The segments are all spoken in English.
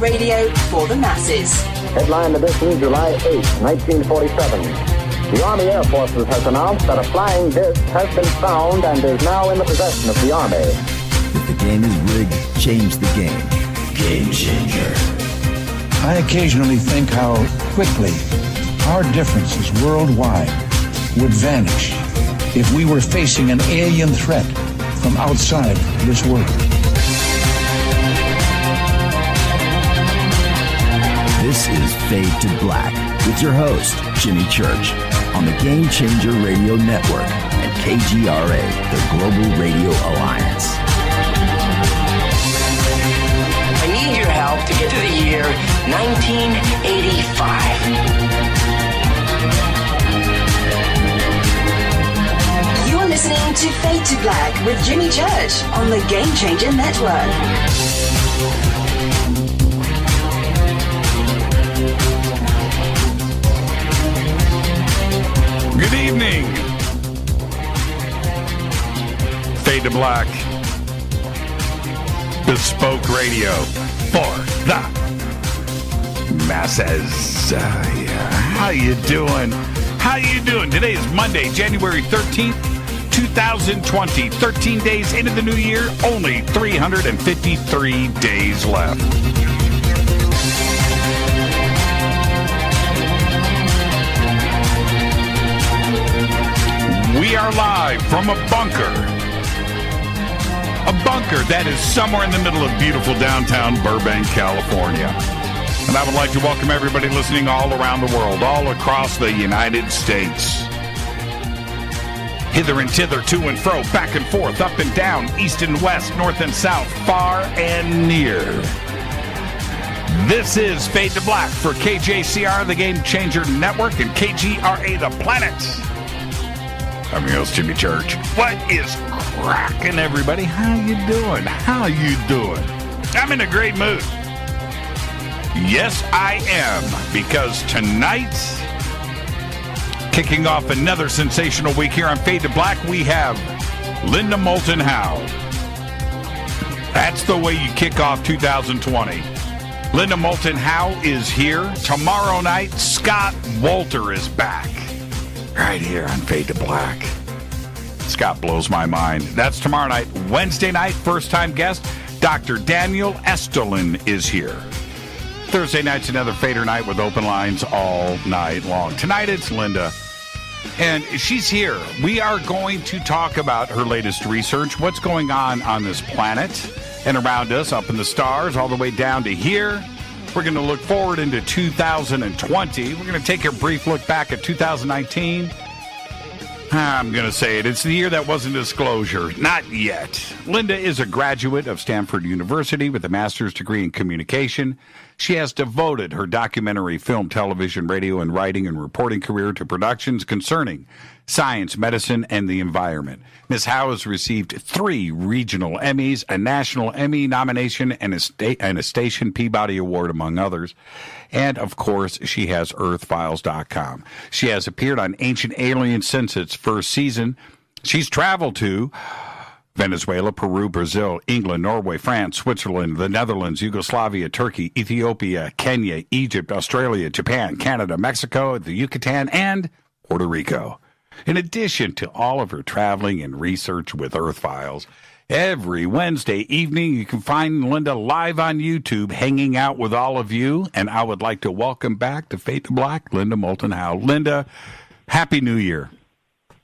radio for the masses. Headline edition, July 8, 1947. The Army Air Forces has announced that a flying disc has been found and is now in the possession of the Army. If the game is rigged, change the game. Game changer. I occasionally think how quickly our differences worldwide would vanish if we were facing an alien threat from outside this world. This is Fade to Black with your host, Jimmy Church, on the Game Changer Radio Network and KGRA, the Global Radio Alliance. I need your help to get to the year 1985. You're listening to Fade to Black with Jimmy Church on the Game Changer Network. Good evening. Fade to Black. Bespoke radio for the masses. How you doing? How you doing? Today is Monday, January 13th, 2020. 13 days into the new year, only 353 days left. We are live from a bunker that is somewhere in the middle of beautiful downtown Burbank, California. And I would like to welcome everybody listening all around the world, all across the United States. Hither and thither, to and fro, back and forth, up and down, east and west, north and south, far and near. This is Fade to Black for KJCR, the Game Changer Network, and KGRA, the Planet. I'm your host, Jimmy Church. What is cracking, everybody? How you doing? How you doing? I'm in a great mood. Yes, I am, because tonight, kicking off another sensational week here on Fade to Black, we have Linda Moulton Howe. That's the way you kick off 2020. Linda Moulton Howe is here. Tomorrow night, Scott Wolter is back. Right here on Fade to Black. Scott blows my mind. That's tomorrow night. Wednesday night, first-time guest, Dr. Daniel Estelin is here. Thursday night's another Fader night with open lines all night long. Tonight it's Linda, and she's here. We are going to talk about her latest research, what's going on this planet and around us, up in the stars, all the way down to here. We're going to look forward into 2020. We're going to take a brief look back at 2019. I'm going to say it. It's the year that wasn't disclosure. Not yet. Linda is a graduate of Stanford University with a master's degree in communication. She has devoted her documentary, film, television, radio, and writing and reporting career to productions concerning science, medicine, and the environment. Ms. Howe has received 3 regional Emmys, a national Emmy nomination, and a Station Peabody Award, among others. And, of course, she has EarthFiles.com. She has appeared on Ancient Aliens since its first season. She's traveled to Venezuela, Peru, Brazil, England, Norway, France, Switzerland, the Netherlands, Yugoslavia, Turkey, Ethiopia, Kenya, Egypt, Australia, Japan, Canada, Mexico, the Yucatan, and Puerto Rico. In addition to all of her traveling and research with Earth Files, every Wednesday evening you can find Linda live on YouTube hanging out with all of you. And I would like to welcome back to Fade to Black, Linda Moulton Howe. Linda, Happy New Year.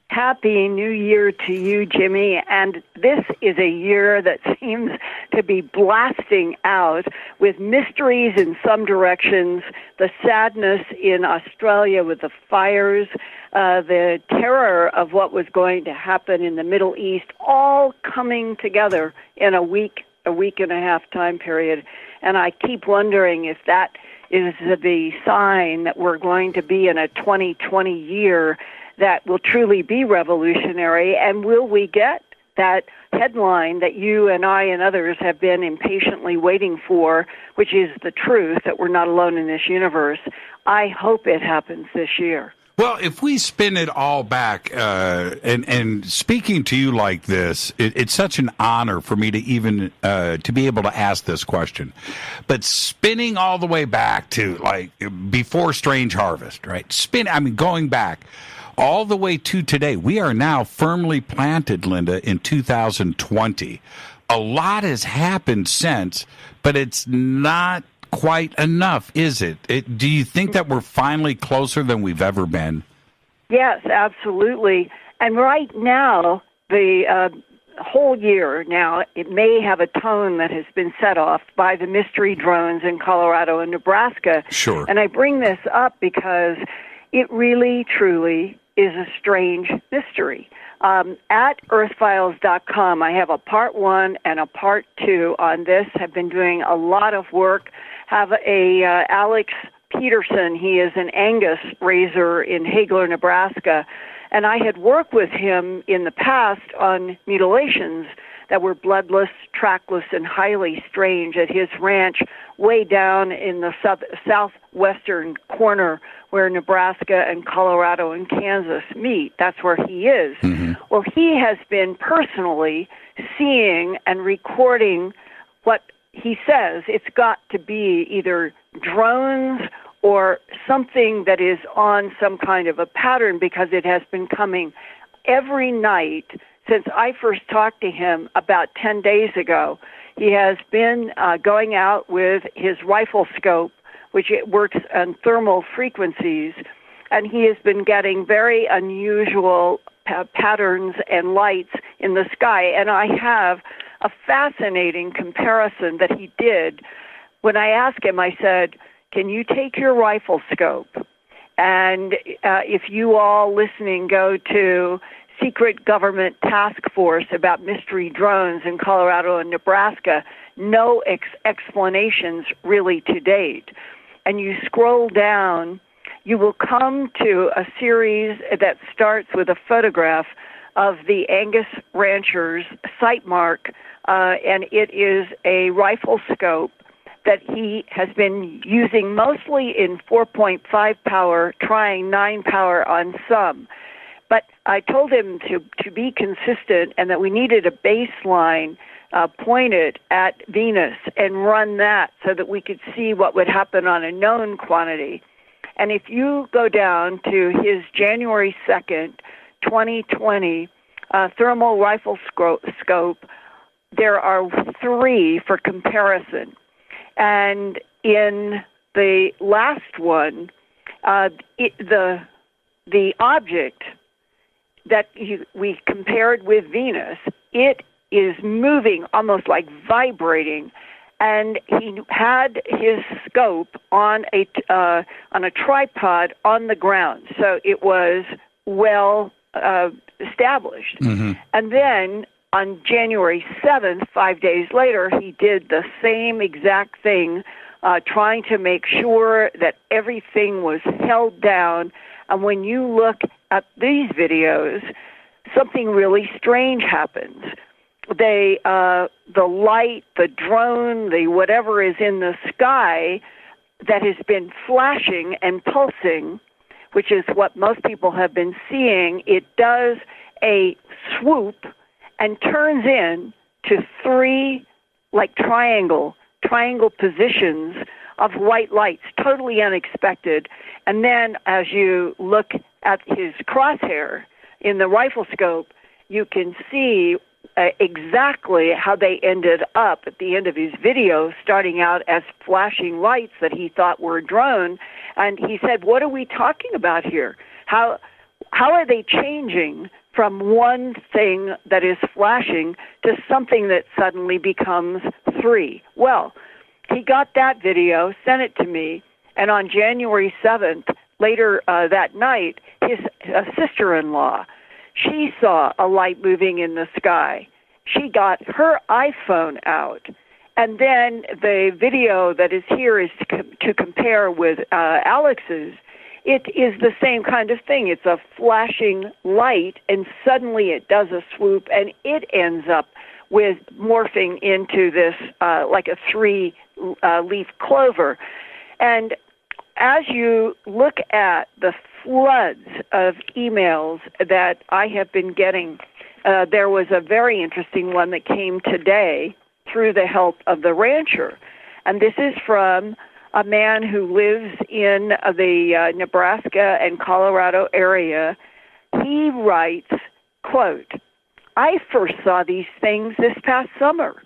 Happy New Year to you, Jimmy. And this is a year that seems to be blasting out with mysteries in some directions, the sadness in Australia with the fires, the terror of what was going to happen in the Middle East, all coming together in a week and a half time period. And I keep wondering if that is the sign that we're going to be in a 2020 year that will truly be revolutionary, and will we get that headline that you and I and others have been impatiently waiting for, which is the truth that we're not alone in this universe. I hope it happens this year. Well, if we spin it all back, and speaking to you like this, it's such an honor for me to even to be able to ask this question. But spinning all the way back to like before Strange Harvest, right? Going back all the way to today. We are now firmly planted, Linda, in 2020. A lot has happened since, but it's not quite enough, is it? Do you think that we're finally closer than we've ever been? Yes, absolutely. And right now, the whole year now, it may have a tone that has been set off by the mystery drones in Colorado and Nebraska. Sure. And I bring this up because it really, truly is a strange mystery. At earthfiles.com, I have a part 1 and a part 2 on this. I've been doing a lot of work. Have Alex Peterson. He is an Angus raiser in Hagler, Nebraska. And I had worked with him in the past on mutilations that were bloodless, trackless, and highly strange at his ranch way down in the southwestern corner where Nebraska and Colorado and Kansas meet. That's where he is. Mm-hmm. Well, he has been personally seeing and recording what he says it's got to be either drones or something that is on some kind of a pattern, because it has been coming every night since I first talked to him about 10 days ago. He has been going out with his rifle scope, which it works on thermal frequencies, and he has been getting very unusual patterns and lights in the sky. And I have a fascinating comparison that he did. When I asked him, I said, can you take your rifle scope, and if you all listening go to secret government task force about mystery drones in Colorado and Nebraska, no explanations really to date, and you scroll down, you will come to a series that starts with a photograph of the Angus rancher's site mark, and it is a rifle scope that he has been using mostly in 4.5 power, trying 9 power on some. But I told him to be consistent and that we needed a baseline pointed at Venus and run that so that we could see what would happen on a known quantity. And if you go down to his January 2nd, 2020 thermal rifle scope, there are 3 for comparison. And in the last one, the object that we compared with Venus, it is moving, almost like vibrating, and he had his scope on a tripod on the ground, so it was well established. Mm-hmm. And then on January 7th, 5 days later, he did the same exact thing, trying to make sure that everything was held down. And when you look at these videos, something really strange happens. The light, the drone, the whatever is in the sky that has been flashing and pulsing, which is what most people have been seeing, it does a swoop and turns in to 3 like triangle positions of white lights, totally unexpected. And then as you look at his crosshair in the rifle scope, you can see exactly how they ended up at the end of his video, starting out as flashing lights that he thought were a drone. And he said, what are we talking about here? How are they changing from one thing that is flashing to something that suddenly becomes 3? Well, he got that video, sent it to me, and on January 7th, later that night, his sister-in-law, she saw a light moving in the sky. She got her iPhone out, and then the video that is here is to compare with Alex's. It is the same kind of thing. It's a flashing light, and suddenly it does a swoop, and it ends up with morphing into this like a 3-leaf clover. And as you look at the floods of emails that I have been getting, there was a very interesting one that came today through the help of the rancher. And this is from a man who lives in the Nebraska and Colorado area. He writes, quote, "I first saw these things this past summer.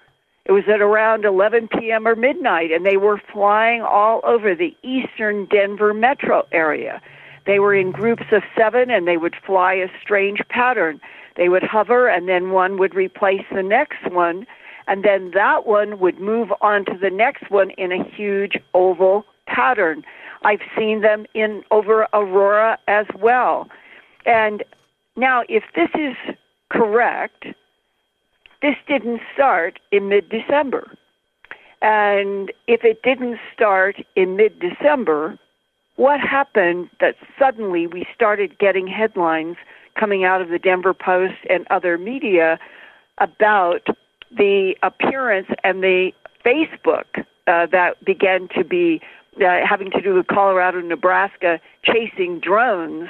It was at around 11 p.m. or midnight, and they were flying all over the eastern Denver metro area. They were in groups of 7, and they would fly a strange pattern. They would hover, and then one would replace the next one, and then that one would move on to the next one in a huge oval pattern. I've seen them over Aurora as well." And now, if this is correct, this didn't start in mid-December. And if it didn't start in mid-December, what happened that suddenly we started getting headlines coming out of the Denver Post and other media about the appearance and the Facebook that began to be having to do with Colorado and Nebraska chasing drones?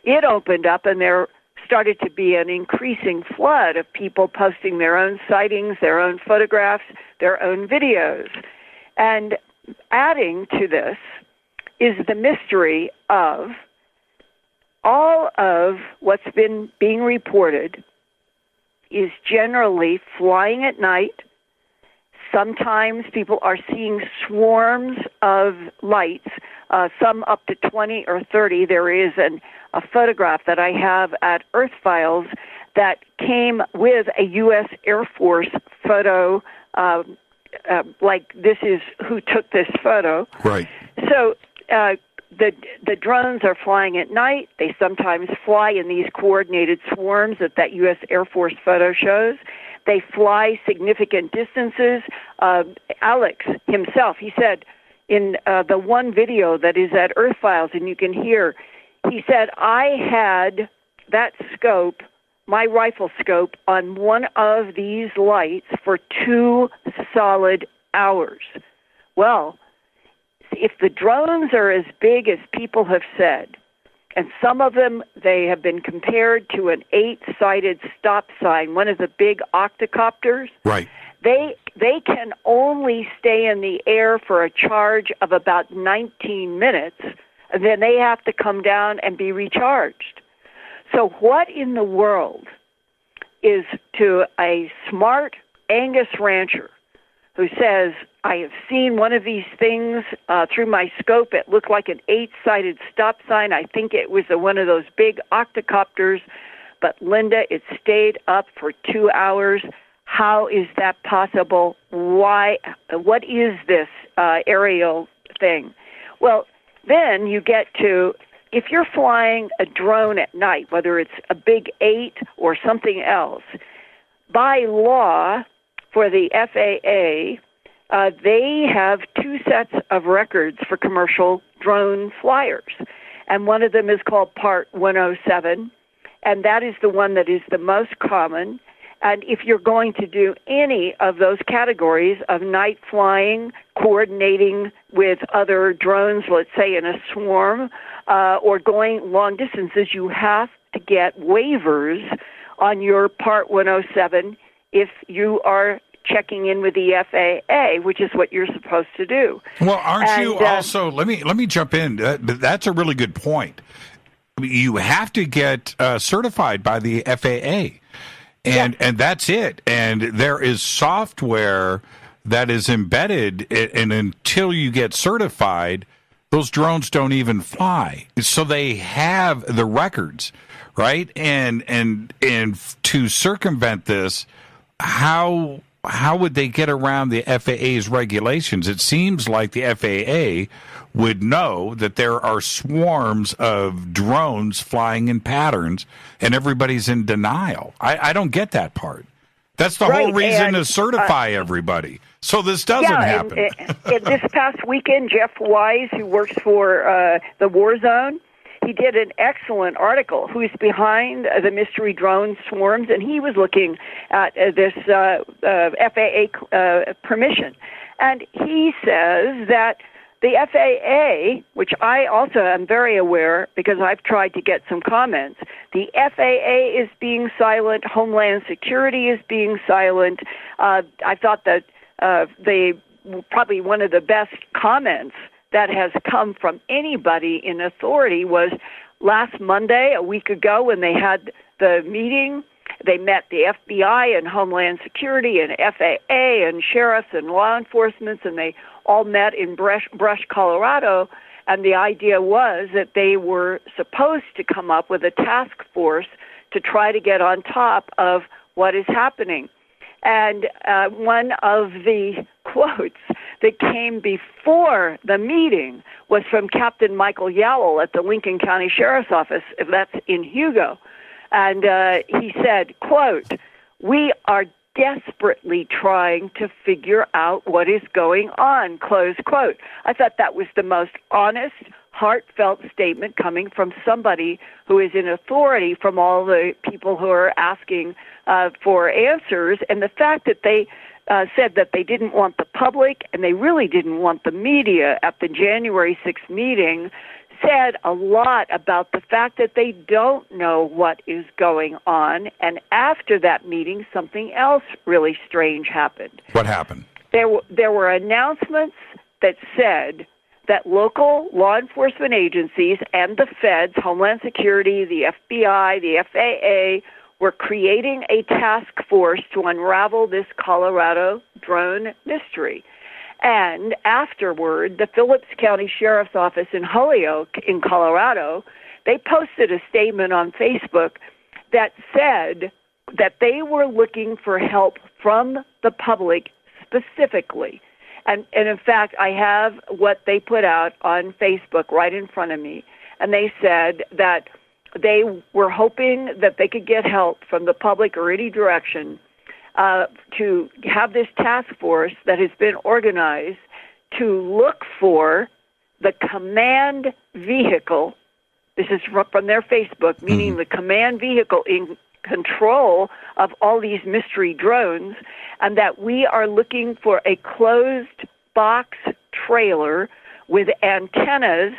It opened up, and there started to be an increasing flood of people posting their own sightings, their own photographs, their own videos. And adding to this is the mystery of all of what's been being reported is generally flying at night. Sometimes people are seeing swarms of lights, some up to 20 or 30. There is a photograph that I have at Earth Files that came with a U.S. Air Force photo, like this is who took this photo. Right. So the drones are flying at night. They sometimes fly in these coordinated swarms that U.S. Air Force photo shows. They fly significant distances. Alex himself, he said in the one video that is at Earth Files, and you can hear, he said, "I had that scope, my rifle scope, on one of these lights for 2 solid hours." Well, if the drones are as big as people have said, and some of them, they have been compared to an 8-sided stop sign, one of the big octocopters. Right. They can only stay in the air for a charge of about 19 minutes, and then they have to come down and be recharged. So what in the world is to a smart Angus rancher who says, "I have seen one of these things through my scope. It looked like an 8-sided stop sign. I think it was one of those big octocopters. But, Linda, it stayed up for 2 hours. How is that possible? Why? What is this aerial thing?" Well, then you get to, if you're flying a drone at night, whether it's a Big 8 or something else, by law for the FAA, they have 2 sets of records for commercial drone flyers. And one of them is called Part 107, and that is the one that is the most common. And if you're going to do any of those categories of night flying, coordinating with other drones, let's say in a swarm, or going long distances, you have to get waivers on your Part 107 if you are checking in with the FAA, which is what you're supposed to do. Well, aren't you also, let me jump in. That's a really good point. You have to get certified by the FAA. And that's it. And there is software that is embedded, and until you get certified, those drones don't even fly. So they have the records, right? And to circumvent this, how would they get around the FAA's regulations? It seems like the FAA would know that there are swarms of drones flying in patterns, and everybody's in denial. I don't get that part. That's the whole reason to certify everybody, so this doesn't happen. And this past weekend, Jeff Wise, who works for the War Zone, he did an excellent article, Who's Behind the Mystery Drone Swarms, and he was looking at this FAA permission. And he says that The FAA, which I also am very aware because I've tried to get some comments, the FAA is being silent. Homeland Security is being silent. I thought that probably one of the best comments that has come from anybody in authority was last Monday, a week ago, when they had the meeting. They met the FBI and Homeland Security and FAA and sheriffs and law enforcement, and they all met in Brush, Colorado. And the idea was that they were supposed to come up with a task force to try to get on top of what is happening. And one of the quotes that came before the meeting was from Captain Michael Yowell at the Lincoln County Sheriff's Office, that's in Hugo. And he said, quote, "We are desperately trying to figure out what is going on," close quote. I thought that was the most honest, heartfelt statement coming from somebody who is in authority from all the people who are asking for answers. And the fact that they said that they didn't want the public and they really didn't want the media at the January 6th meeting said a lot about the fact that they don't know what is going on. And after that meeting, something else really strange happened. What happened? There were announcements that said that local law enforcement agencies and the feds, Homeland Security, the FBI, the FAA, were creating a task force to unravel this Colorado drone mystery. And afterward, the Phillips County Sheriff's Office in Holyoke in Colorado, they posted a statement on Facebook that said that they were looking for help from the public specifically. And in fact, I have what they put out on Facebook right in front of me. And they said that they were hoping that they could get help from the public or any direction to have this task force that has been organized to look for the command vehicle. This is from their Facebook, meaning the command vehicle in control of all these mystery drones, and that we are looking for a closed box trailer with antennas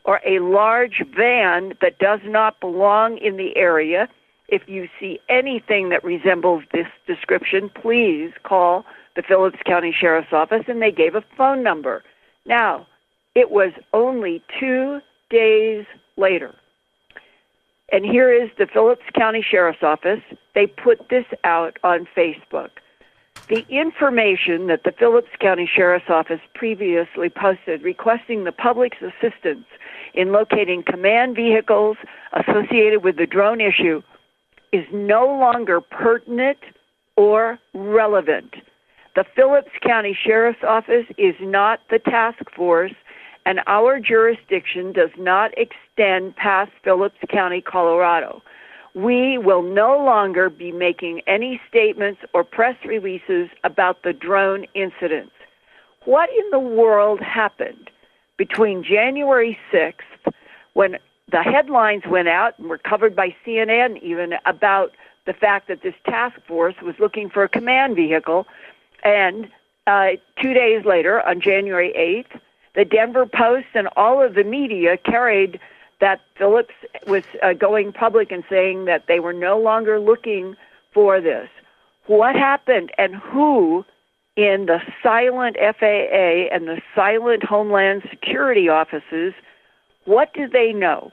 or a large van that does not belong in the area. If you see anything that resembles this description, please call the Phillips County Sheriff's Office, and they gave a phone number. Now, it was only 2 days later. And here is the Phillips County Sheriff's Office. They put this out on Facebook. The information that the Phillips County Sheriff's Office previously posted requesting the public's assistance in locating command vehicles associated with the drone issue is no longer pertinent or relevant. The Phillips County Sheriff's Office is not the task force, and our jurisdiction does not extend past Phillips County, Colorado. We will no longer be making any statements or press releases about the drone incidents. What in the world happened between January 6th, when the headlines went out and were covered by CNN even about the fact that this task force was looking for a command vehicle, and 2 days later, on January 8th, the Denver Post and all of the media carried that Phillips was going public and saying that they were no longer looking for this. What happened, and who in the silent FAA and the silent Homeland Security offices, what do they know?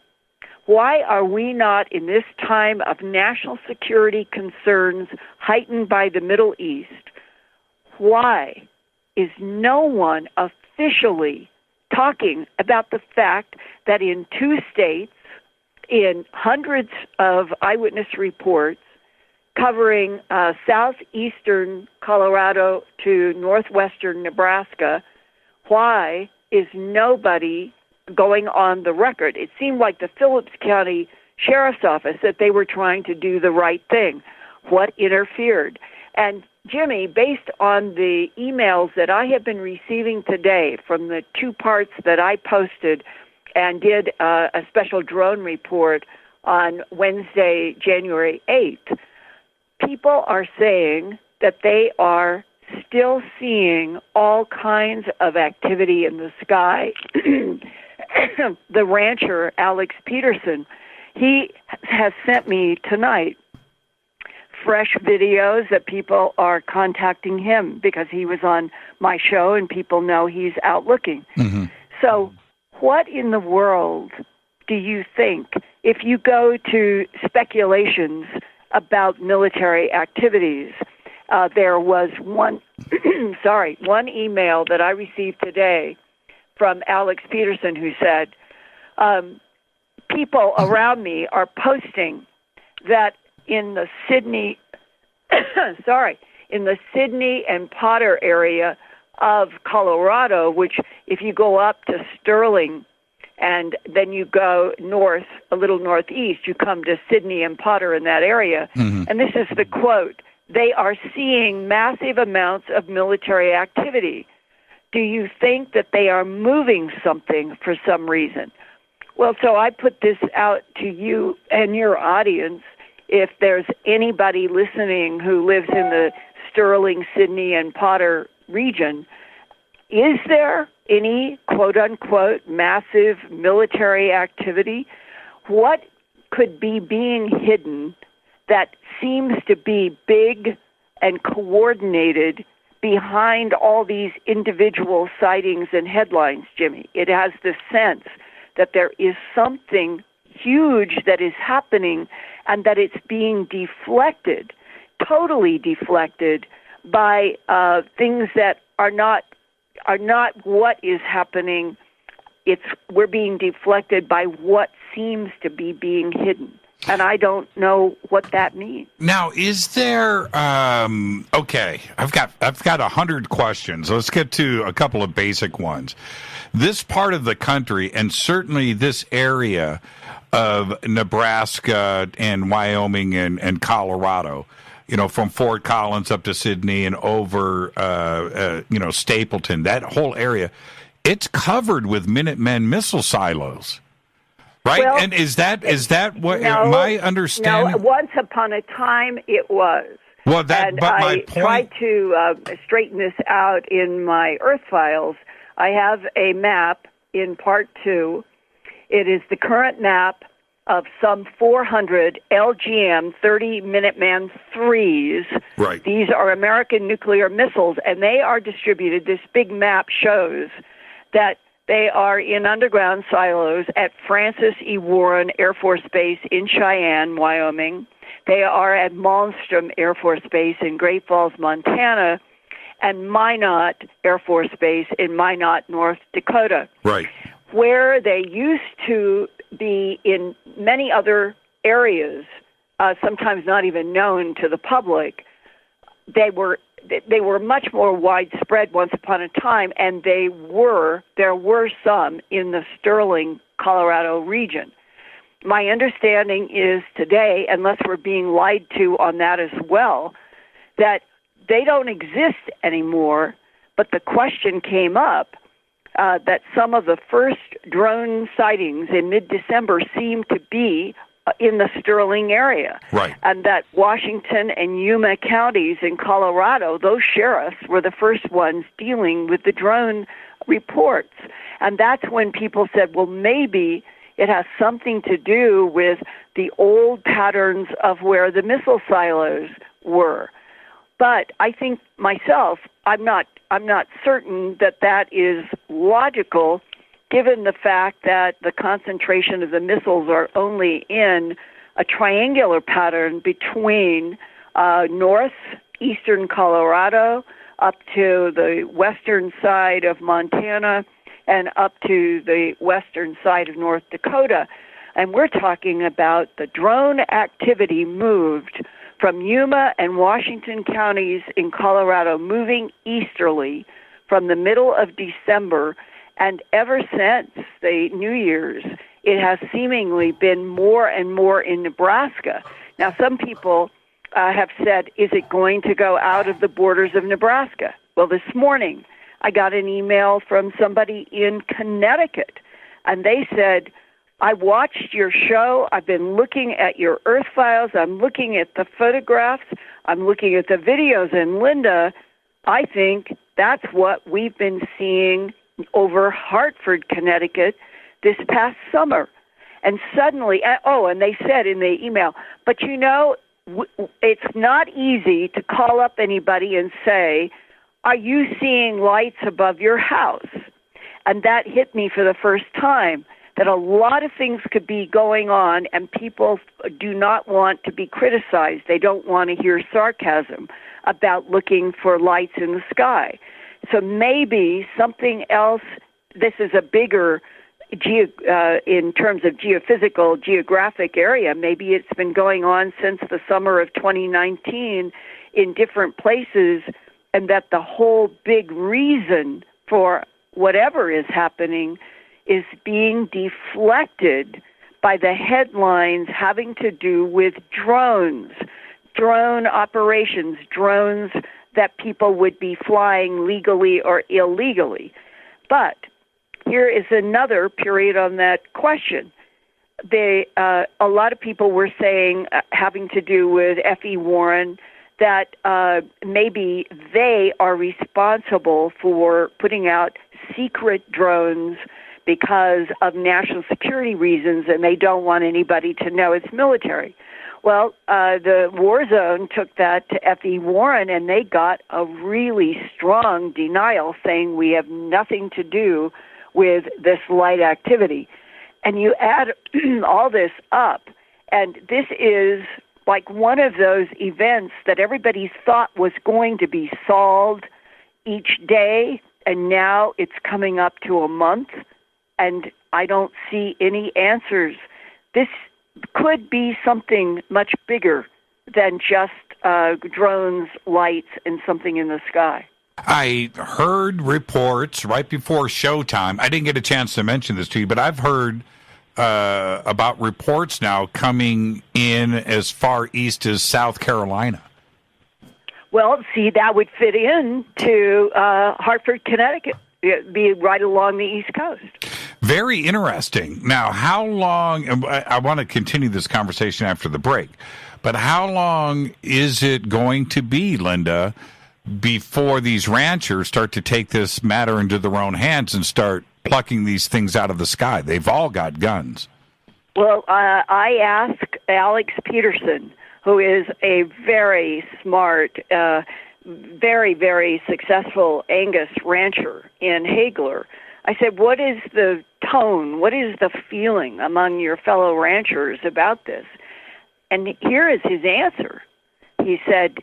Why are we not, in this time of national security concerns heightened by the Middle East, why is no one officially talking about the fact that in 2 states, in hundreds of eyewitness reports covering southeastern Colorado to northwestern Nebraska, why is nobody going on the record? It seemed like the Phillips County Sheriff's Office that they were trying to do the right thing. What interfered? And Jimmy, based on the emails that I have been receiving today from the 2 parts that I posted and did a special drone report on Wednesday, January 8th, people are saying that they are still seeing all kinds of activity in the sky. The rancher, Alex Peterson, he has sent me tonight fresh videos that people are contacting him because he was on my show and people know he's out looking. Mm-hmm. So what in the world do you think, if you go to speculations about military activities, there was one email that I received today from Alex Peterson who said, people around me are posting that in the Sydney and Potter area of Colorado, which if you go up to Sterling and then you go north, a little northeast, you come to Sydney and Potter in that area. Mm-hmm. And this is the quote, they are seeing massive amounts of military activity. Do you think that they are moving something for some reason? Well, so I put this out to you and your audience. If there's anybody listening who lives in the Sterling, Sydney, and Potter region, is there any quote-unquote massive military activity? What could be being hidden that seems to be big and coordinated behind all these individual sightings and headlines, Jimmy? It has the sense that there is something huge that is happening and that it's being deflected, totally deflected by things that are not what is happening. We're being deflected by what seems to be being hidden. And I don't know what that means. Now, is there? Okay, I've got 100 questions. Let's get to a couple of basic ones. This part of the country, and certainly this area of Nebraska and Wyoming and Colorado, from Fort Collins up to Sydney and over, Stapleton, that whole area, it's covered with Minutemen missile silos. Right, well, and is that what my understanding? No, once upon a time it was. Well, but my point. I tried to straighten this out in my Earth files. I have a map in Part 2. It is the current map of some 400 LGM 30 Minuteman IIIs. Right. These are American nuclear missiles, and they are distributed. This big map shows that they are in underground silos at Francis E. Warren Air Force Base in Cheyenne, Wyoming. They are at Malmstrom Air Force Base in Great Falls, Montana, and Minot Air Force Base in Minot, North Dakota. Right. Where they used to be in many other areas, sometimes not even known to the public, they were much more widespread once upon a time, and there were some in the Sterling, Colorado region. My understanding is today, unless we're being lied to on that as well, that they don't exist anymore, but the question came up that some of the first drone sightings in mid-December seemed to be in the Sterling area. Right. And that Washington and Yuma counties in Colorado, those sheriffs were the first ones dealing with the drone reports. And that's when people said, well, maybe it has something to do with the old patterns of where the missile silos were. But I think myself, I'm not certain that that is logical, given the fact that the concentration of the missiles are only in a triangular pattern between northeastern Colorado up to the western side of Montana and up to the western side of North Dakota. And we're talking about the drone activity moved from Yuma and Washington counties in Colorado, moving easterly from the middle of December. And ever since the New Year's, it has seemingly been more and more in Nebraska. Now, some people have said, is it going to go out of the borders of Nebraska? Well, this morning, I got an email from somebody in Connecticut, and they said, I watched your show. I've been looking at your Earth files. I'm looking at the photographs. I'm looking at the videos. And Linda, I think that's what we've been seeing over Hartford, Connecticut this past summer. And suddenly, and they said in the email, but it's not easy to call up anybody and say, are you seeing lights above your house? And that hit me for the first time, that a lot of things could be going on and people do not want to be criticized. They don't want to hear sarcasm about looking for lights in the sky. So maybe something else, this is a bigger in terms of geophysical, geographic area. Maybe it's been going on since the summer of 2019 in different places, and that the whole big reason for whatever is happening is being deflected by the headlines having to do with drones, drone operations, drones that people would be flying legally or illegally. But here is another period on that question. A lot of people were saying, having to do with F.E. Warren, that maybe they are responsible for putting out secret drones because of national security reasons, and they don't want anybody to know it's military. Well, the War Zone took that to F.E. Warren, and they got a really strong denial saying we have nothing to do with this light activity. And you add all this up, and this is like one of those events that everybody thought was going to be solved each day, and now it's coming up to a month, and I don't see any answers. This could be something much bigger than just drones, lights, and something in the sky. I heard reports right before showtime. I didn't get a chance to mention this to you, but I've heard about reports now coming in as far east as South Carolina. Well, see, that would fit in to Hartford, Connecticut. It'd be right along the East Coast. Very interesting. Now, how long, and I want to continue this conversation after the break, but how long is it going to be, Linda, before these ranchers start to take this matter into their own hands and start plucking these things out of the sky? They've all got guns. Well, I asked Alex Peterson, who is a very smart, very, very successful Angus rancher in Hagler. I said, what is the tone? What is the feeling among your fellow ranchers about this? And here is his answer. He said,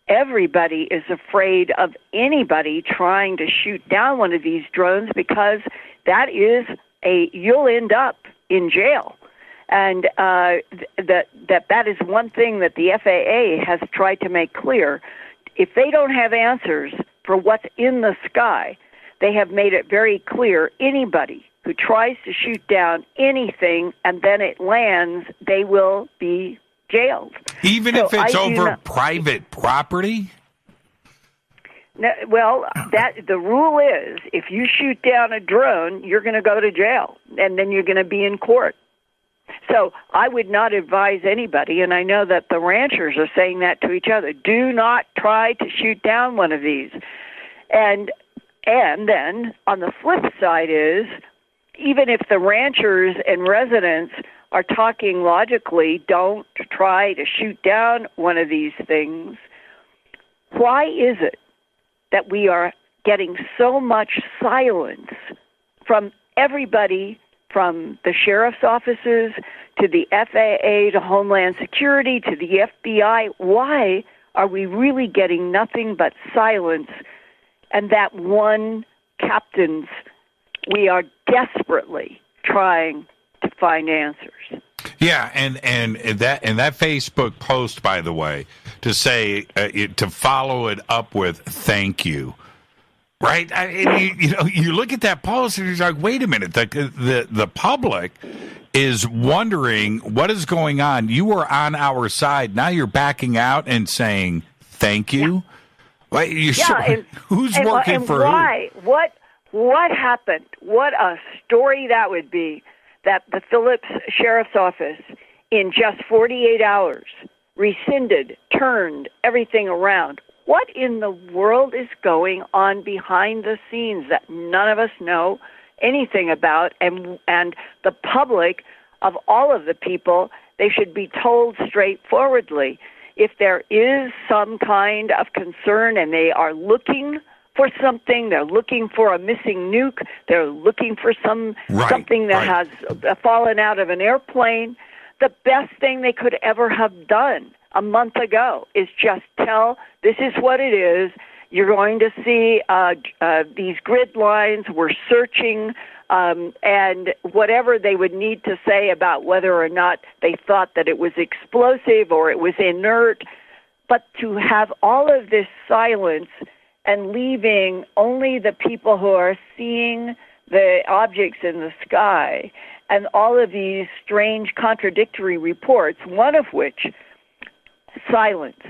everybody is afraid of anybody trying to shoot down one of these drones because you'll end up in jail. And that is one thing that the FAA has tried to make clear. If they don't have answers for what's in the sky, they have made it very clear anybody who tries to shoot down anything and then it lands, they will be jailed. Even if it's over private property? No, well, the rule is if you shoot down a drone, you're going to go to jail, and then you're going to be in court. So I would not advise anybody, and I know that the ranchers are saying that to each other, do not try to shoot down one of these. And then on the flip side is, even if the ranchers and residents are talking logically, don't try to shoot down one of these things, why is it that we are getting so much silence from everybody, from the sheriff's offices to the FAA to Homeland Security to the FBI? Why are we really getting nothing but silence? And that one captain's, we are desperately trying to find answers. Yeah, and that Facebook post, by the way, to say to follow it up with "thank you," right? You look at that post and you're like, wait a minute, the public is wondering what is going on. You were on our side, now you're backing out and saying thank you. Yeah. Who's working for why? who? What happened? What a story that would be, that the Phillips Sheriff's Office in just 48 hours rescinded, turned everything around. What in the world is going on behind the scenes that none of us know anything about? And the public, of all of the people, they should be told straightforwardly. If there is some kind of concern and they are looking for something, they're looking for a missing nuke, they're looking for something that has fallen out of an airplane, the best thing they could ever have done a month ago is just tell, this is what it is. You're going to see these grid lines. We're searching, and whatever they would need to say about whether or not they thought that it was explosive or it was inert. But to have all of this silence and leaving only the people who are seeing the objects in the sky and all of these strange contradictory reports, one of which, silence.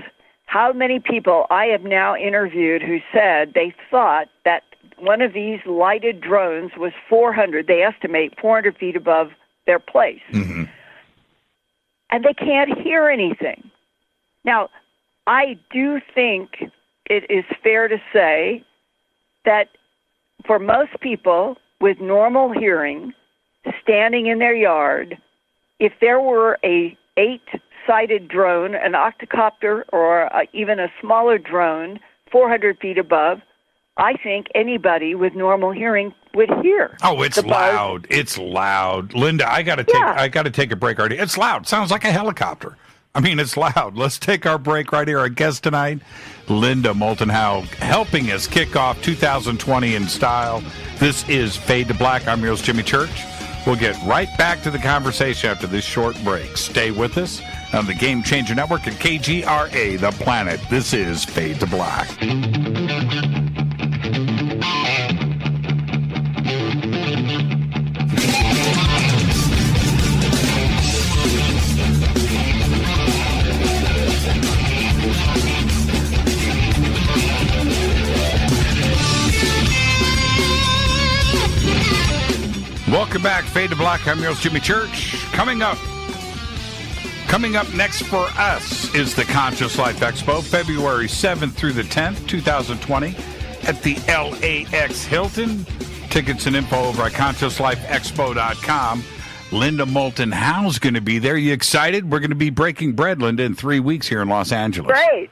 How many people I have now interviewed who said they thought that one of these lighted drones was 400, they estimate 400 feet above their place. Mm-hmm. And they can't hear anything. Now, I do think it is fair to say that for most people with normal hearing, standing in their yard, if there were a 8-sided drone, an octocopter, or even a smaller drone, 400 feet above, I think anybody with normal hearing would hear. Oh, it's loud. It's loud. Linda, I got to take a break already. It's loud. Sounds like a helicopter. I mean, it's loud. Let's take our break right here. Our guest tonight, Linda Moulton Howe, helping us kick off 2020 in style. This is Fade to Black. I'm your host, Jimmy Church. We'll get right back to the conversation after this short break. Stay with us on the Game Changer Network and KGRA, The Planet. This is Fade to Black. Welcome back, Fade to Black. I'm your host, Jimmy Church. Coming up next for us is the Conscious Life Expo, February 7th through the 10th, 2020, at the LAX Hilton. Tickets and info over at ConsciousLifeExpo.com. Linda Moulton Howe's going to be there. You excited? We're going to be breaking bread, Linda, in 3 weeks here in Los Angeles. Great.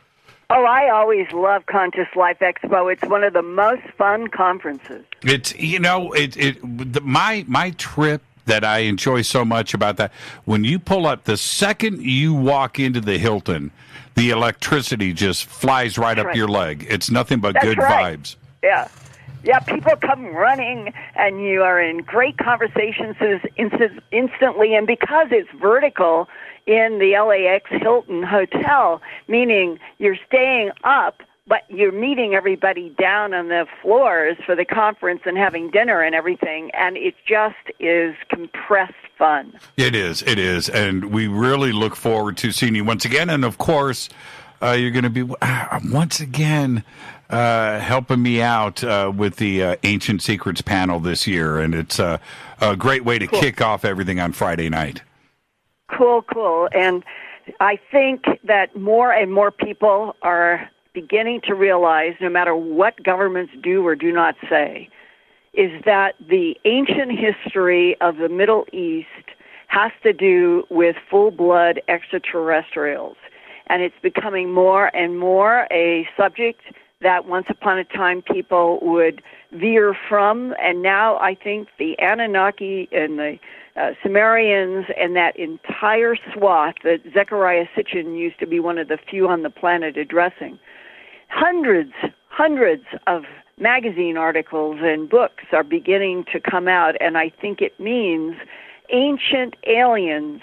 Oh, I always love Conscious Life Expo. It's one of the most fun conferences. It's, my trip that I enjoy so much about that, when you pull up, the second you walk into the Hilton, the electricity just flies right up your leg. It's nothing but good vibes. Yeah. Yeah, people come running, and you are in great conversations instantly. And because it's vertical in the LAX Hilton Hotel, meaning you're staying up, but you're meeting everybody down on the floors for the conference and having dinner and everything, and it just is compressed fun. It is. And we really look forward to seeing you once again. And, of course, you're going to be, once again, helping me out with the Ancient Secrets panel this year, and it's a great way to kick off everything on Friday night. Cool. And I think that more and more people are beginning to realize, no matter what governments do or do not say, is that the ancient history of the Middle East has to do with full-blood extraterrestrials. And it's becoming more and more a subject that once upon a time people would veer from. And now I think the Anunnaki and the Sumerians and that entire swath that Zecharia Sitchin used to be one of the few on the planet addressing. Hundreds of magazine articles and books are beginning to come out, and I think it means ancient aliens.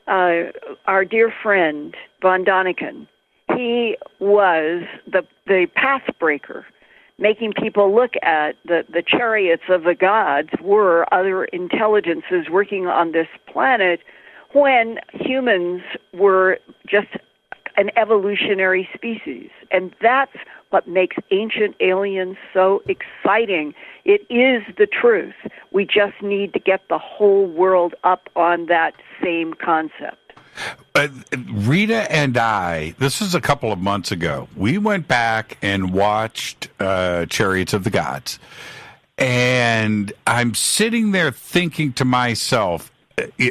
Our dear friend, Von Daniken, he was the path breaker, making people look at the chariots of the gods were other intelligences working on this planet when humans were just an evolutionary species. And that's what makes Ancient Aliens so exciting. It is the truth. We just need to get the whole world up on that same concept. Rita and I, this is a couple of months ago, we went back and watched Chariots of the Gods. And I'm sitting there thinking to myself,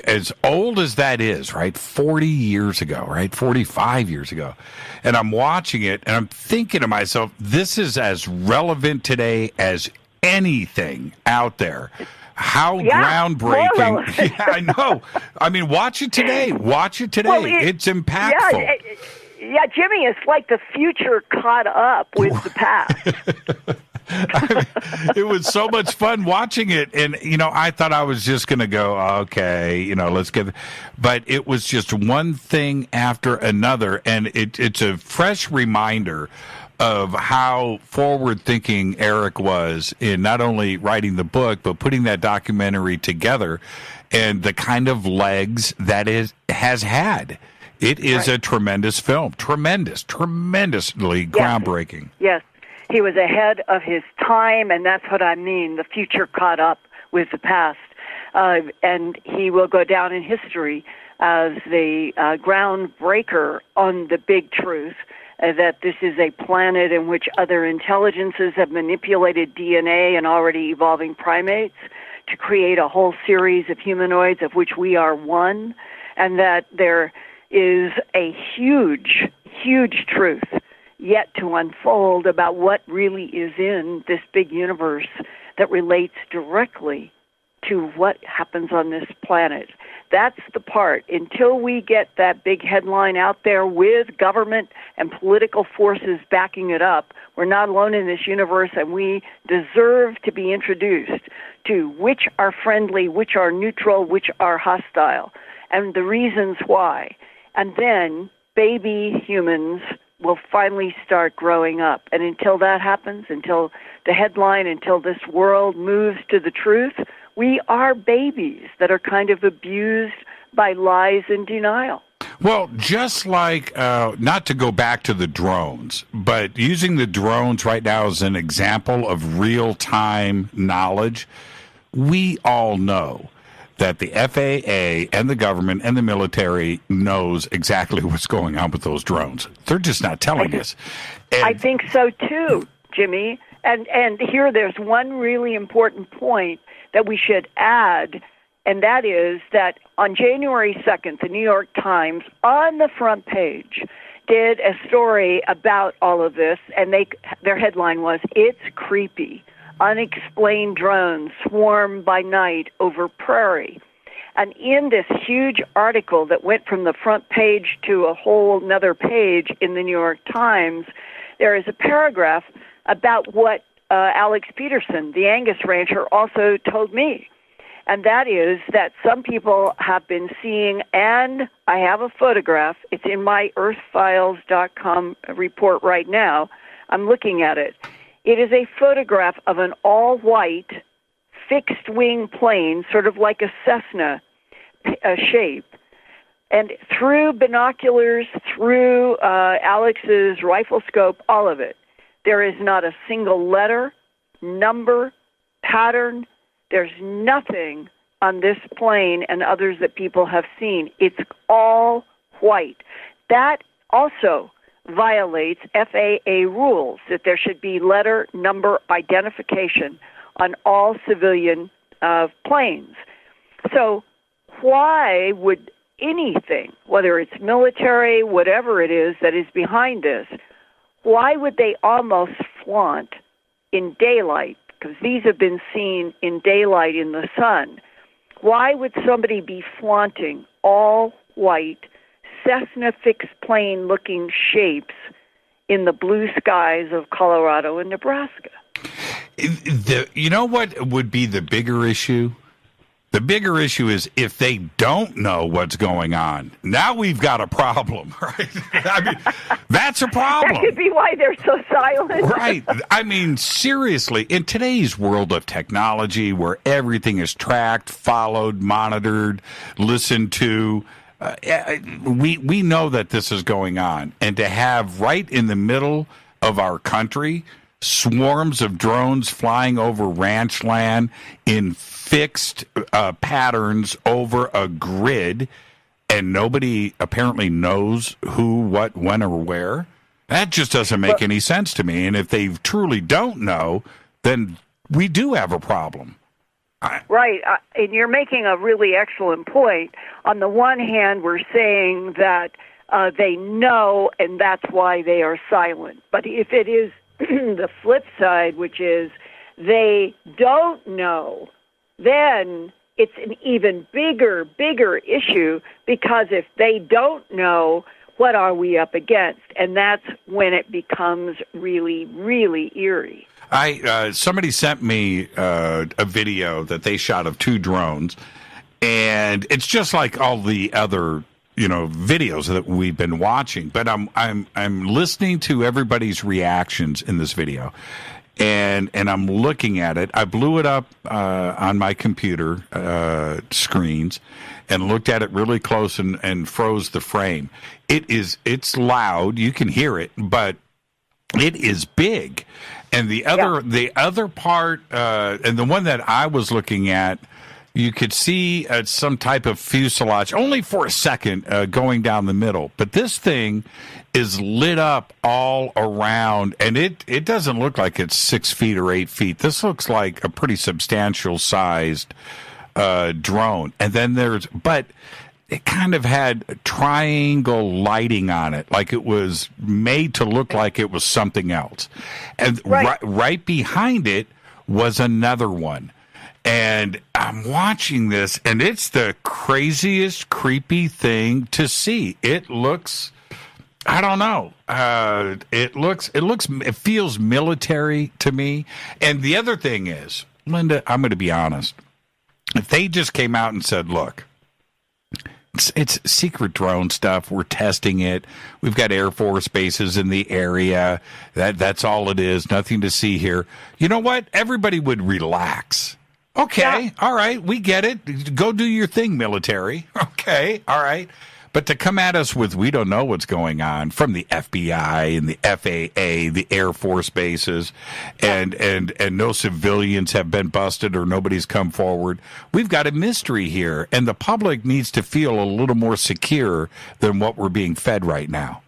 as old as that is, right? 40 years ago, right? 45 years ago. And I'm watching it and I'm thinking to myself, this is as relevant today as anything out there. How groundbreaking. Yeah, I know. I mean, watch it today. Watch it today. Well, it's impactful. Yeah, Jimmy, it's like the future caught up with the past. I mean, it was so much fun watching it. And, I thought I was just going to go, okay, let's get it. But it was just one thing after another. And it's a fresh reminder of how forward-thinking Eric was in not only writing the book, but putting that documentary together and the kind of legs that it has had. It is a tremendous film. Tremendously groundbreaking. Yes. He was ahead of his time, and that's what I mean. The future caught up with the past. And he will go down in history as the groundbreaker on the big truth, that this is a planet in which other intelligences have manipulated DNA and already evolving primates to create a whole series of humanoids of which we are one, and that there is a huge, huge truth yet to unfold about what really is in this big universe that relates directly to what happens on this planet. That's the part. Until we get that big headline out there with government and political forces backing it up, we're not alone in this universe, and we deserve to be introduced to which are friendly, which are neutral, which are hostile, and the reasons why. And then baby humans will finally start growing up. And until that happens, until the headline, until this world moves to the truth, we are babies that are kind of abused by lies and denial. Well, just like, not to go back to the drones, but using the drones right now as an example of real-time knowledge, we all know that the FAA and the government and the military knows exactly what's going on with those drones. They're just not telling us. And I think so too, Jimmy. And here there's one really important point that we should add, and that is that on January 2nd, the New York Times, on the front page, did a story about all of this, and their headline was, "It's creepy. Unexplained drones swarm by night over prairie." And in this huge article that went from the front page to a whole nother page in the New York Times, there is a paragraph about what Alex Peterson, the Angus rancher, also told me. And that is that some people have been seeing, and I have a photograph, it's in my earthfiles.com report right now, I'm looking at it. It is a photograph of an all-white fixed-wing plane, sort of like a Cessna shape. And through binoculars, through Alex's rifle scope, all of it, there is not a single letter, number, pattern. There's nothing on this plane and others that people have seen. It's all white. That also violates FAA rules, that there should be letter, number, identification on all civilian planes. So why would anything, whether it's military, whatever it is that is behind this, why would they almost flaunt in daylight, because these have been seen in daylight in the sun, why would somebody be flaunting all white Cessna fixed plane looking shapes in the blue skies of Colorado and Nebraska? You know what would be the bigger issue? The bigger issue is if they don't know what's going on. Now we've got a problem, right? I mean, that's a problem. That could be why they're so silent. Right. I mean, seriously, in today's world of technology where everything is tracked, followed, monitored, listened to, we know that this is going on. And to have right in the middle of our country swarms of drones flying over ranch land in fixed patterns over a grid, and nobody apparently knows who, what, when, or where. That just doesn't make any sense to me. And if they truly don't know, then we do have a problem. Right. And you're making a really excellent point. On the one hand, we're saying that they know, and that's why they are silent. But if it is the flip side, which is they don't know, then it's an even bigger issue, because if they don't know, what are we up against? And that's when it becomes really, really eerie. Somebody sent me a video that they shot of 2 drones, and it's just like all the other videos that we've been watching. But I'm listening to everybody's reactions in this video, and I'm looking at it. I blew it up on my computer screens and looked at it really close and froze the frame. It's loud, you can hear it, but it is big. And the other part, and the one that I was looking at, you could see some type of fuselage, only for a second, going down the middle. But this thing is lit up all around, and it doesn't look like it's 6 feet or 8 feet. This looks like a pretty substantial sized drone. And then but it kind of had triangle lighting on it, like it was made to look like it was something else. And right behind it was another one. And I'm watching this, and it's the craziest, creepy thing to see. It looks, I don't know. It feels military to me. And the other thing is, Linda, I'm going to be honest. If they just came out and said, look, it's secret drone stuff. We're testing it. We've got Air Force bases in the area. That's all it is. Nothing to see here. You know what? Everybody would relax. Okay. Yeah. All right. We get it. Go do your thing, military. Okay. All right. But to come at us with, we don't know what's going on, from the FBI and the FAA, the Air Force bases, and no civilians have been busted or nobody's come forward. We've got a mystery here, and the public needs to feel a little more secure than what we're being fed right now.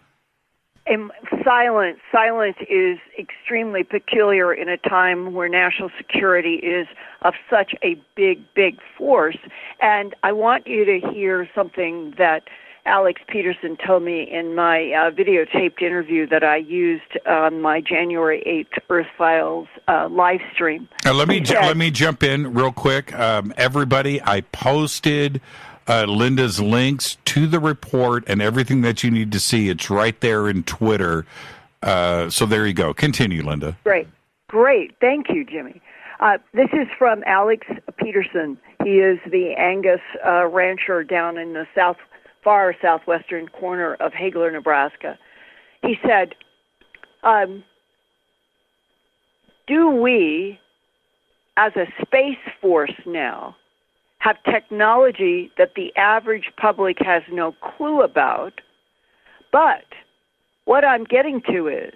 And silence is extremely peculiar in a time where national security is of such a big force. And I want you to hear something that Alex Peterson told me in my videotaped interview that I used on my January 8th Earth Files live stream. Let me jump in real quick. Everybody, I posted Linda's links to the report and everything that you need to see. It's right there in Twitter. So there you go. Continue, Linda. Great. Thank you, Jimmy. This is from Alex Peterson. He is the Angus rancher down in the far southwestern corner of Hagler, Nebraska. He said, do we, as a space force now, have technology that the average public has no clue about? But what I'm getting to is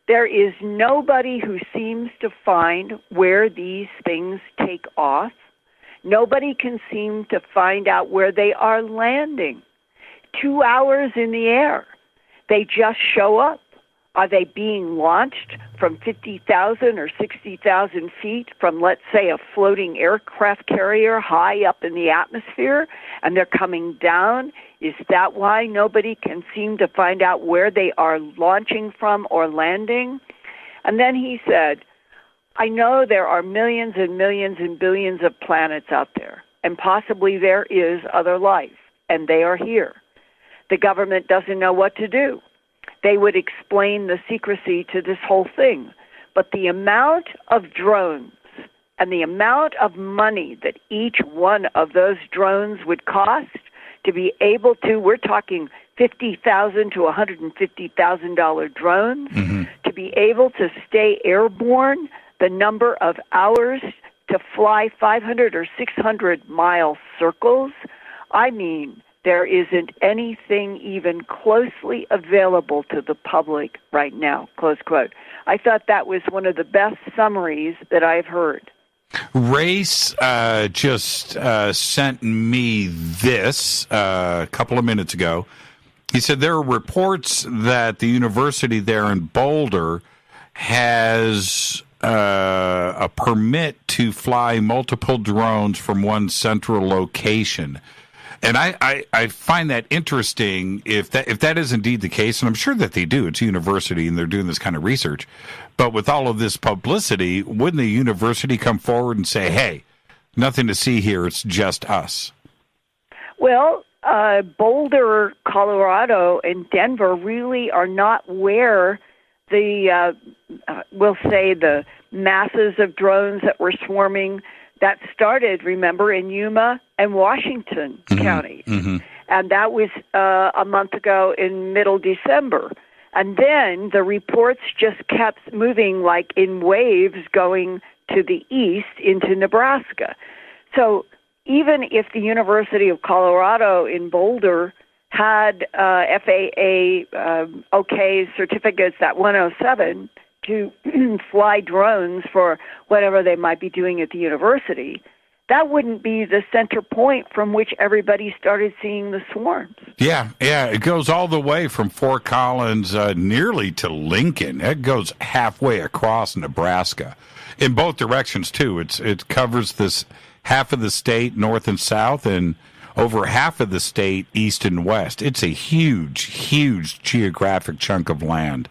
there is nobody who seems to find where these things take off. Nobody can seem to find out where they are landing. 2 hours in the air. They just show up. Are they being launched from 50,000 or 60,000 feet from, let's say, a floating aircraft carrier high up in the atmosphere, and they're coming down? Is that why nobody can seem to find out where they are launching from or landing? And then he said, I know there are millions and millions and billions of planets out there, and possibly there is other life, and they are here. The government doesn't know what to do. They would explain the secrecy to this whole thing. But the amount of drones and the amount of money that each one of those drones would cost to be able to, we're talking $50,000 to $150,000 drones, to be able to stay airborne, the number of hours to fly 500 or 600 mile circles. I mean, there isn't anything even closely available to the public right now, close quote. I thought that was one of the best summaries that I've heard. Race just sent me this a couple of minutes ago. He said there are reports that the university there in Boulder has a permit to fly multiple drones from one central location. And I find that interesting if that is indeed the case, and I'm sure that they do. It's a university, and they're doing this kind of research. But with all of this publicity, wouldn't the university come forward and say, hey, nothing to see here, it's just us? Well, Boulder, Colorado, and Denver really are not where the, we'll say, the masses of drones that were swarming that started, remember, in Yuma and Washington counties. Mm-hmm. And that was a month ago in middle December. And then the reports just kept moving like in waves going to the east into Nebraska. So even if the University of Colorado in Boulder had FAA okay certificates at 107 to fly drones for whatever they might be doing at the university, that wouldn't be the center point from which everybody started seeing the swarms. Yeah, it goes all the way from Fort Collins nearly to Lincoln. It goes halfway across Nebraska in both directions, too. It covers this half of the state, north and south, and over half of the state, east and west. It's a huge, huge geographic chunk of land.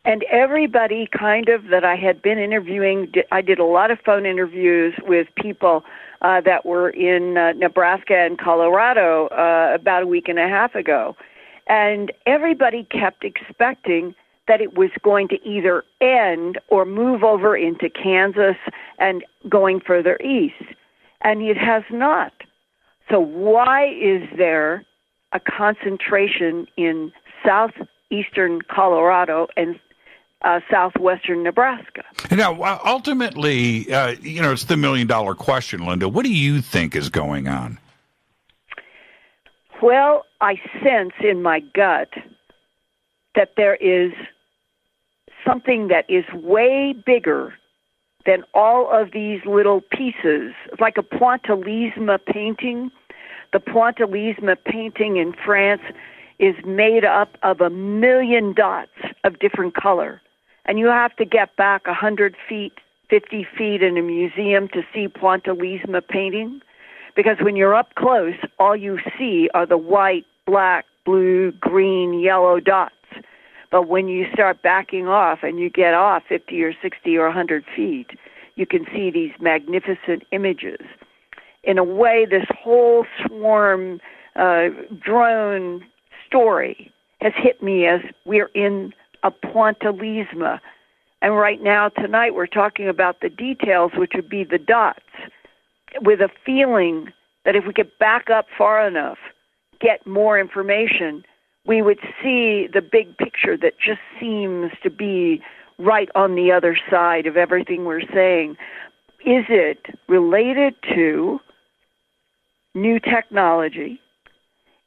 And everybody kind of that I had been interviewing, I did a lot of phone interviews with people that were in Nebraska and Colorado about a week and a half ago. And everybody kept expecting that it was going to either end or move over into Kansas and going further east. And it has not. So why is there a concentration in southeastern Colorado and southwestern Nebraska? Now, ultimately, it's the million-dollar question, Linda. What do you think is going on? Well, I sense in my gut that there is something that is way bigger than all of these little pieces. It's like a pointillisme painting. The pointillisme painting in France is made up of 1 million dots of different color. And you have to get back 100 feet, 50 feet in a museum to see pointillisme painting. Because when you're up close, all you see are the white, black, blue, green, yellow dots. But when you start backing off and you get off 50 or 60 or 100 feet, you can see these magnificent images. In a way, this whole swarm drone story has hit me as we're in a pointillisme. And right now, tonight, we're talking about the details, which would be the dots, with a feeling that if we could back up far enough, get more information, we would see the big picture that just seems to be right on the other side of everything we're saying. Is it related to new technology?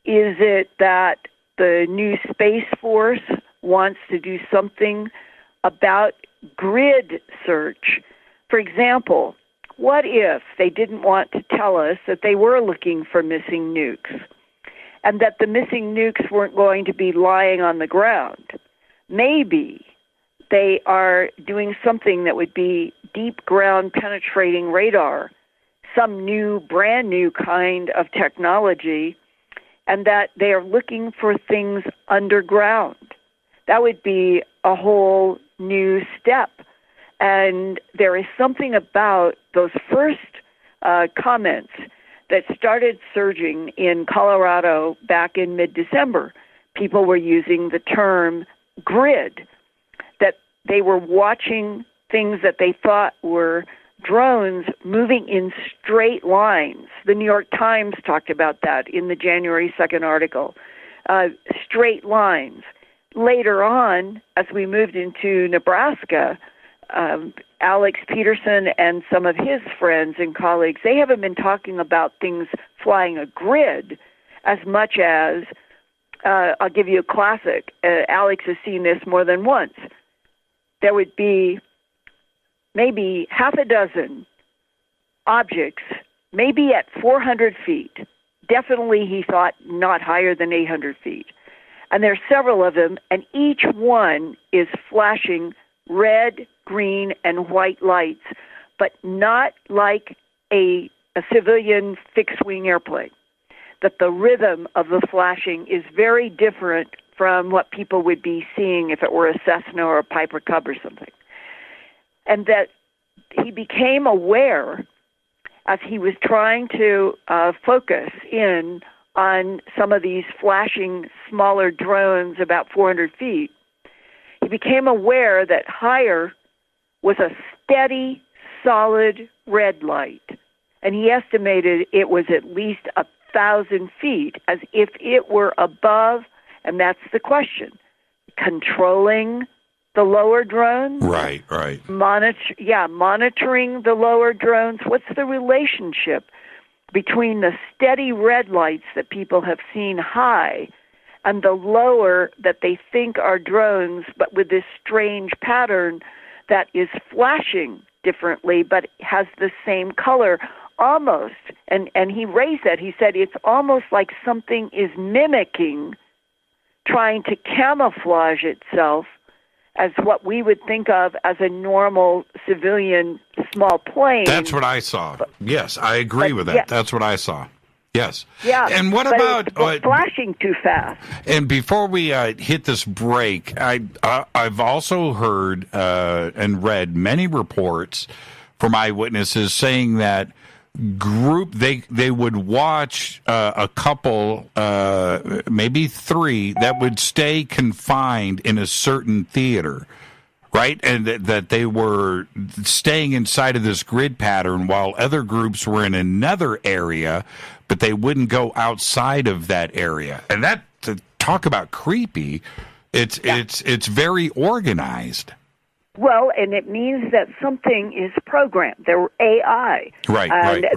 Is it that the new Space Force wants to do something about grid search? For example, what if they didn't want to tell us that they were looking for missing nukes and that the missing nukes weren't going to be lying on the ground? Maybe they are doing something that would be deep ground penetrating radar, some new, brand new kind of technology, and that they are looking for things underground. That would be a whole new step. And there is something about those first comments that started surging in Colorado back in mid-December. People were using the term grid, that they were watching things that they thought were drones moving in straight lines. The New York Times talked about that in the January 2nd article. Straight lines. Later on, as we moved into Nebraska, Alex Peterson and some of his friends and colleagues, they haven't been talking about things flying a grid as much as, I'll give you a classic. Alex has seen this more than once. There would be maybe half a dozen objects, maybe at 400 feet. Definitely, he thought, not higher than 800 feet. And there's several of them, and each one is flashing red, green, and white lights, but not like a civilian fixed-wing airplane. That the rhythm of the flashing is very different from what people would be seeing if it were a Cessna or a Piper Cub or something. And that he became aware, as he was trying to focus in on some of these flashing smaller drones about 400 feet, he became aware that higher was a steady, solid red light. And he estimated it was at least 1,000 feet, as if it were above, and that's the question, controlling the lower drones? Right. Monitoring the lower drones. What's the relationship between the steady red lights that people have seen high and the lower that they think are drones, but with this strange pattern that is flashing differently but has the same color almost? And he raised that. He said it's almost like something is mimicking, trying to camouflage itself as what we would think of as a normal civilian small plane. That's what I saw. Yes, I agree with that. Yeah. That's what I saw. Yes. Yeah. And what about it's flashing too fast? And before we hit this break, I've also heard and read many reports from eyewitnesses saying that they would watch a couple, maybe three, that would stay confined in a certain theater, right? And that they were staying inside of this grid pattern while other groups were in another area, but they wouldn't go outside of that area. And that, to talk about creepy, it's very organized. Well, and it means that something is programmed. They're AI. Right.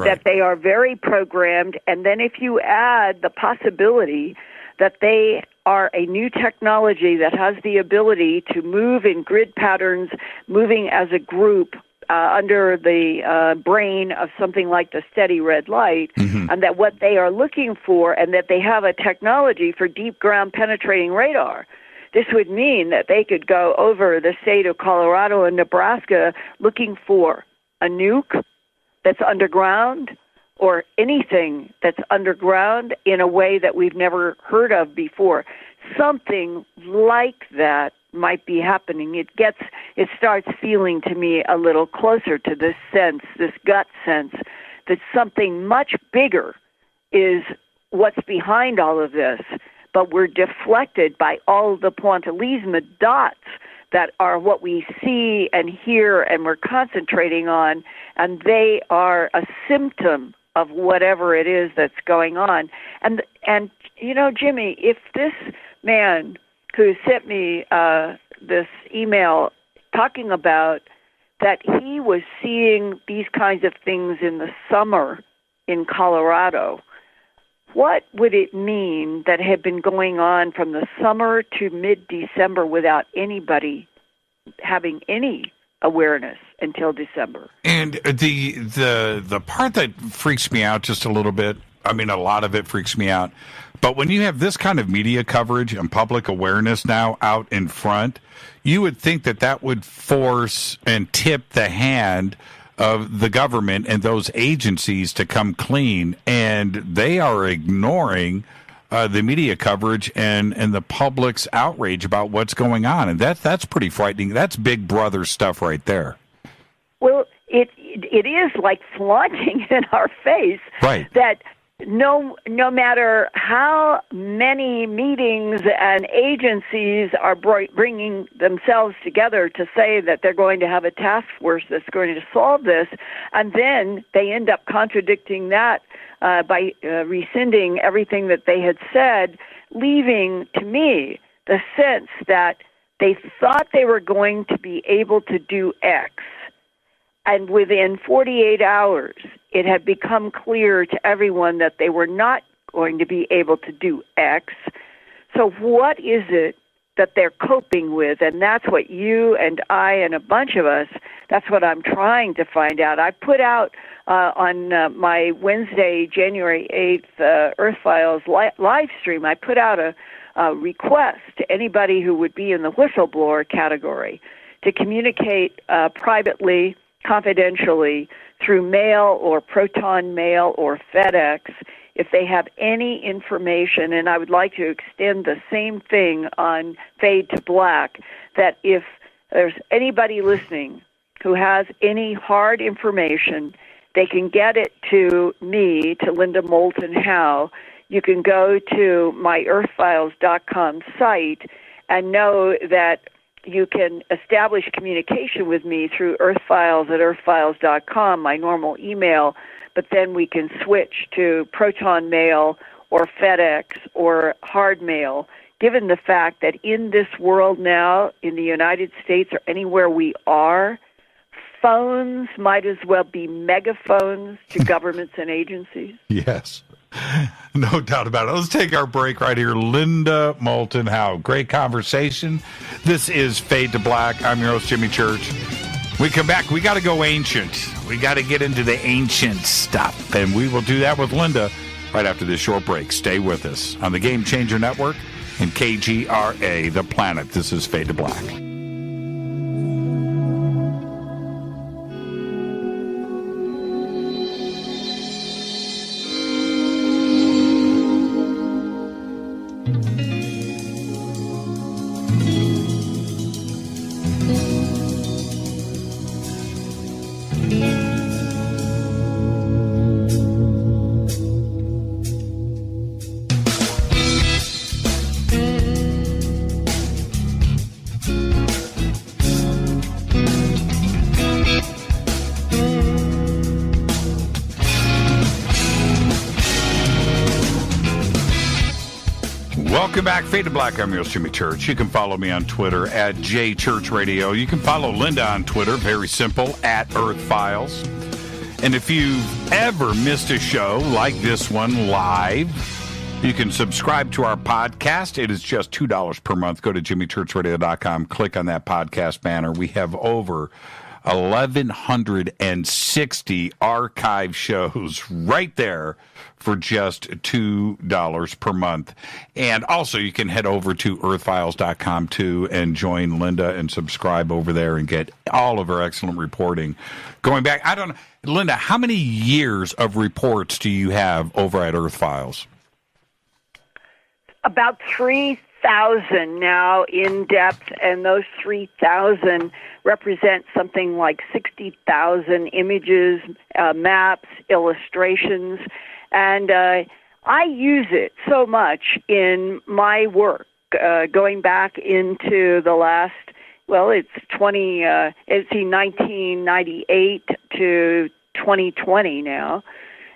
That they are very programmed. And then if you add the possibility that they are a new technology that has the ability to move in grid patterns, moving as a group under the brain of something like the steady red light, and that what they are looking for, and that they have a technology for deep ground penetrating radar. This would mean that they could go over the state of Colorado and Nebraska looking for a nuke that's underground or anything that's underground in a way that we've never heard of before. Something like that might be happening. It starts feeling to me a little closer to this sense, this gut sense, that something much bigger is what's behind all of this. But we're deflected by all the pointillismo dots that are what we see and hear and we're concentrating on, and they are a symptom of whatever it is that's going on. And you know, Jimmy, if this man who sent me this email talking about that he was seeing these kinds of things in the summer in Colorado, what would it mean that had been going on from the summer to mid-December without anybody having any awareness until December? And the part that freaks me out just a little bit, I mean, a lot of it freaks me out, but when you have this kind of media coverage and public awareness now out in front, you would think that would force and tip the hand of the government and those agencies to come clean, and they are ignoring the media coverage and the public's outrage about what's going on, and that's pretty frightening. That's Big Brother stuff right there. Well, it is like flaunting in our face, right? That no matter how many meetings and agencies are bringing themselves together to say that they're going to have a task force that's going to solve this, and then they end up contradicting that by rescinding everything that they had said, leaving, to me, the sense that they thought they were going to be able to do X, and within 48 hours, it had become clear to everyone that they were not going to be able to do X. So what is it that they're coping with. And that's what you and I and a bunch of us, that's what I'm trying to find out. I put out on my Wednesday, January 8th, Earth Files live stream, I put out a request to anybody who would be in the whistleblower category to communicate privately, confidentially, through mail or Proton Mail or FedEx if they have any information, and I would like to extend the same thing on Fade to Black, that if there's anybody listening who has any hard information, they can get it to me, to Linda Moulton Howe. You can go to my earthfiles.com site and know that you can establish communication with me through earthfiles@earthfiles.com, my normal email, but then we can switch to Proton Mail or FedEx or hard mail, given the fact that in this world now, in the United States or anywhere we are, phones might as well be megaphones to governments and agencies. Yes, no doubt about it. Let's take our break right here. Linda Moulton Howe, great conversation. This is Fade to Black. I'm your host, Jimmy Church. We come back, we got to go ancient. We got to get into the ancient stuff, and we will do that with Linda right after this short break. Stay with us on the Game Changer Network and KGRA, The Planet. This is Fade to Black. Welcome back, Fade to Black. I'm your host, Jimmy Church. You can follow me on Twitter at JChurchRadio. You can follow Linda on Twitter, very simple, at Earth Files. And if you've ever missed a show like this one live, you can subscribe to our podcast. It is just $2 per month. Go to jimmychurchradio.com, click on that podcast banner. We have over 1,160 archive shows right there for just $2 per month. And also you can head over to earthfiles.com too and join Linda and subscribe over there and get all of her excellent reporting. Going back, I don't know, Linda, how many years of reports do you have over at Earth Files? About 3,000 now in depth, and those 3,000 represent something like 60,000 images, maps, illustrations, and I use it so much in my work, going back into the last, well, it's 1998 to 2020 now,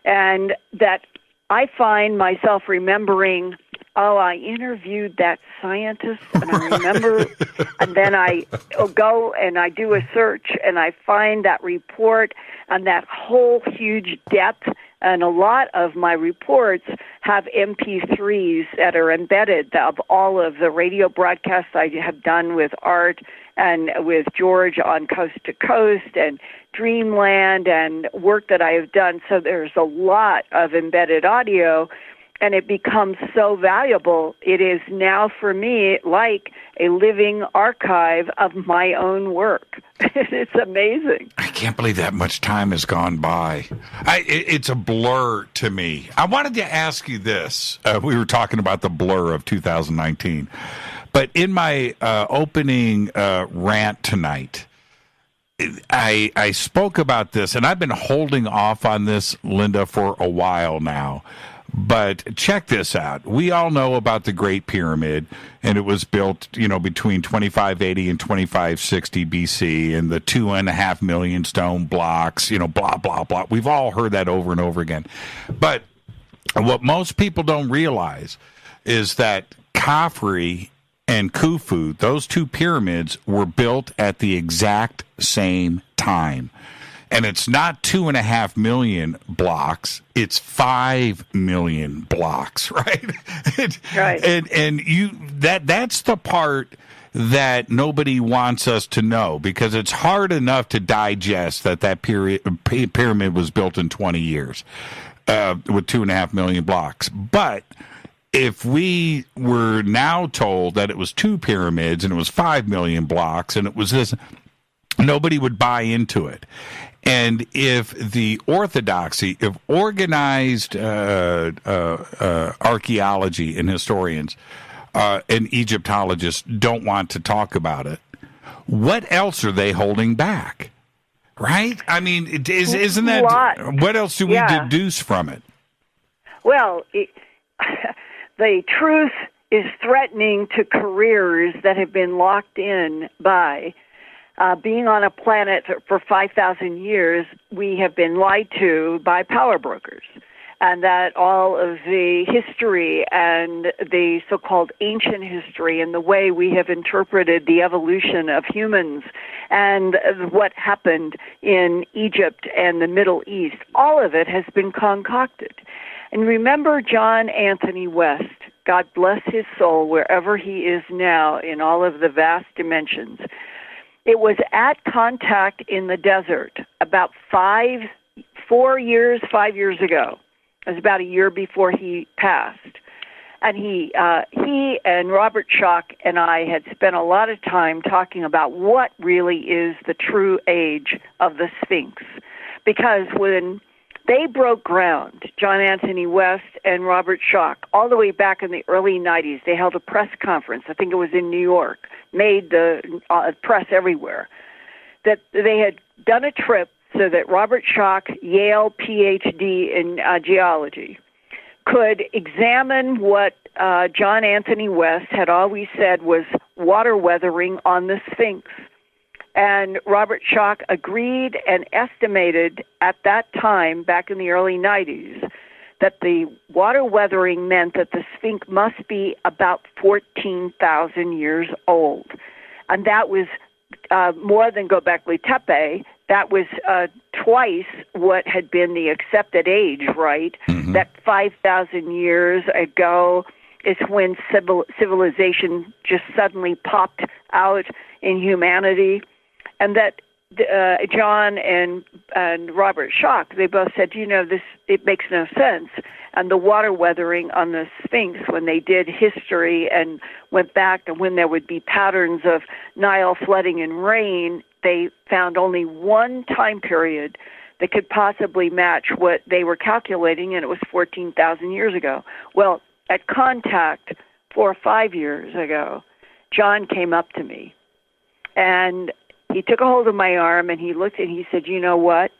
and that I find myself remembering, oh, I interviewed that scientist, and I remember, and then I go and I do a search, and I find that report and that whole huge depth, and a lot of my reports have MP3s that are embedded of all of the radio broadcasts I have done with Art and with George on Coast to Coast and Dreamland and work that I have done. So there's a lot of embedded audio, and it becomes so valuable. It is now for me like a living archive of my own work. It's amazing. I can't believe that much time has gone by. It's a blur to me. I wanted to ask you this. We were talking about the blur of 2019. But in my opening rant tonight, I spoke about this, and I've been holding off on this, Linda, for a while now. But check this out. We all know about the Great Pyramid, and it was built, between 2580 and 2560 BC, and the 2.5 million stone blocks, blah, blah, blah. We've all heard that over and over again. But what most people don't realize is that Khafre and Khufu, those two pyramids, were built at the exact same time. And it's not 2.5 million blocks; it's 5 million blocks, right? Right. And that's the part that nobody wants us to know, because it's hard enough to digest that pyramid was built in 20 years with 2.5 million blocks. But if we were now told that it was 2 pyramids and it was 5 million blocks and it was this, nobody would buy into it. And if the orthodoxy, if organized archaeology and historians and Egyptologists don't want to talk about it, what else are they holding back? Right? I mean, isn't that what else do we deduce from it? Well, the truth is threatening to careers that have been locked in by being on a planet for 5,000 years. We have been lied to by power brokers, and that all of the history and the so-called ancient history and the way we have interpreted the evolution of humans and what happened in Egypt and the Middle East, all of it has been concocted. And remember John Anthony West, God bless his soul wherever he is now in all of the vast dimensions. It was at Contact in the desert about 5 years ago. It was about a year before he passed. And he and Robert Schoch and I had spent a lot of time talking about what really is the true age of the Sphinx. Because when they broke ground, John Anthony West and Robert Schoch, all the way back in the early 90s, they held a press conference, I think it was in New York, made the press everywhere, that they had done a trip so that Robert Schoch, Yale PhD in geology, could examine what John Anthony West had always said was water weathering on the Sphinx. And Robert Schoch agreed and estimated at that time, back in the early 90s, that the water weathering meant that the Sphinx must be about 14,000 years old. And that was more than Göbekli Tepe. That was twice what had been the accepted age, right? Mm-hmm. That 5,000 years ago is when civilization just suddenly popped out in humanity. And that John and Robert Schoch, they both said, it makes no sense. And the water weathering on the Sphinx, when they did history and went back to when there would be patterns of Nile flooding and rain, they found only one time period that could possibly match what they were calculating, and it was 14,000 years ago. Well, at Contact 4 or 5 years ago, John came up to me, and he took a hold of my arm, and he looked and he said, you know what?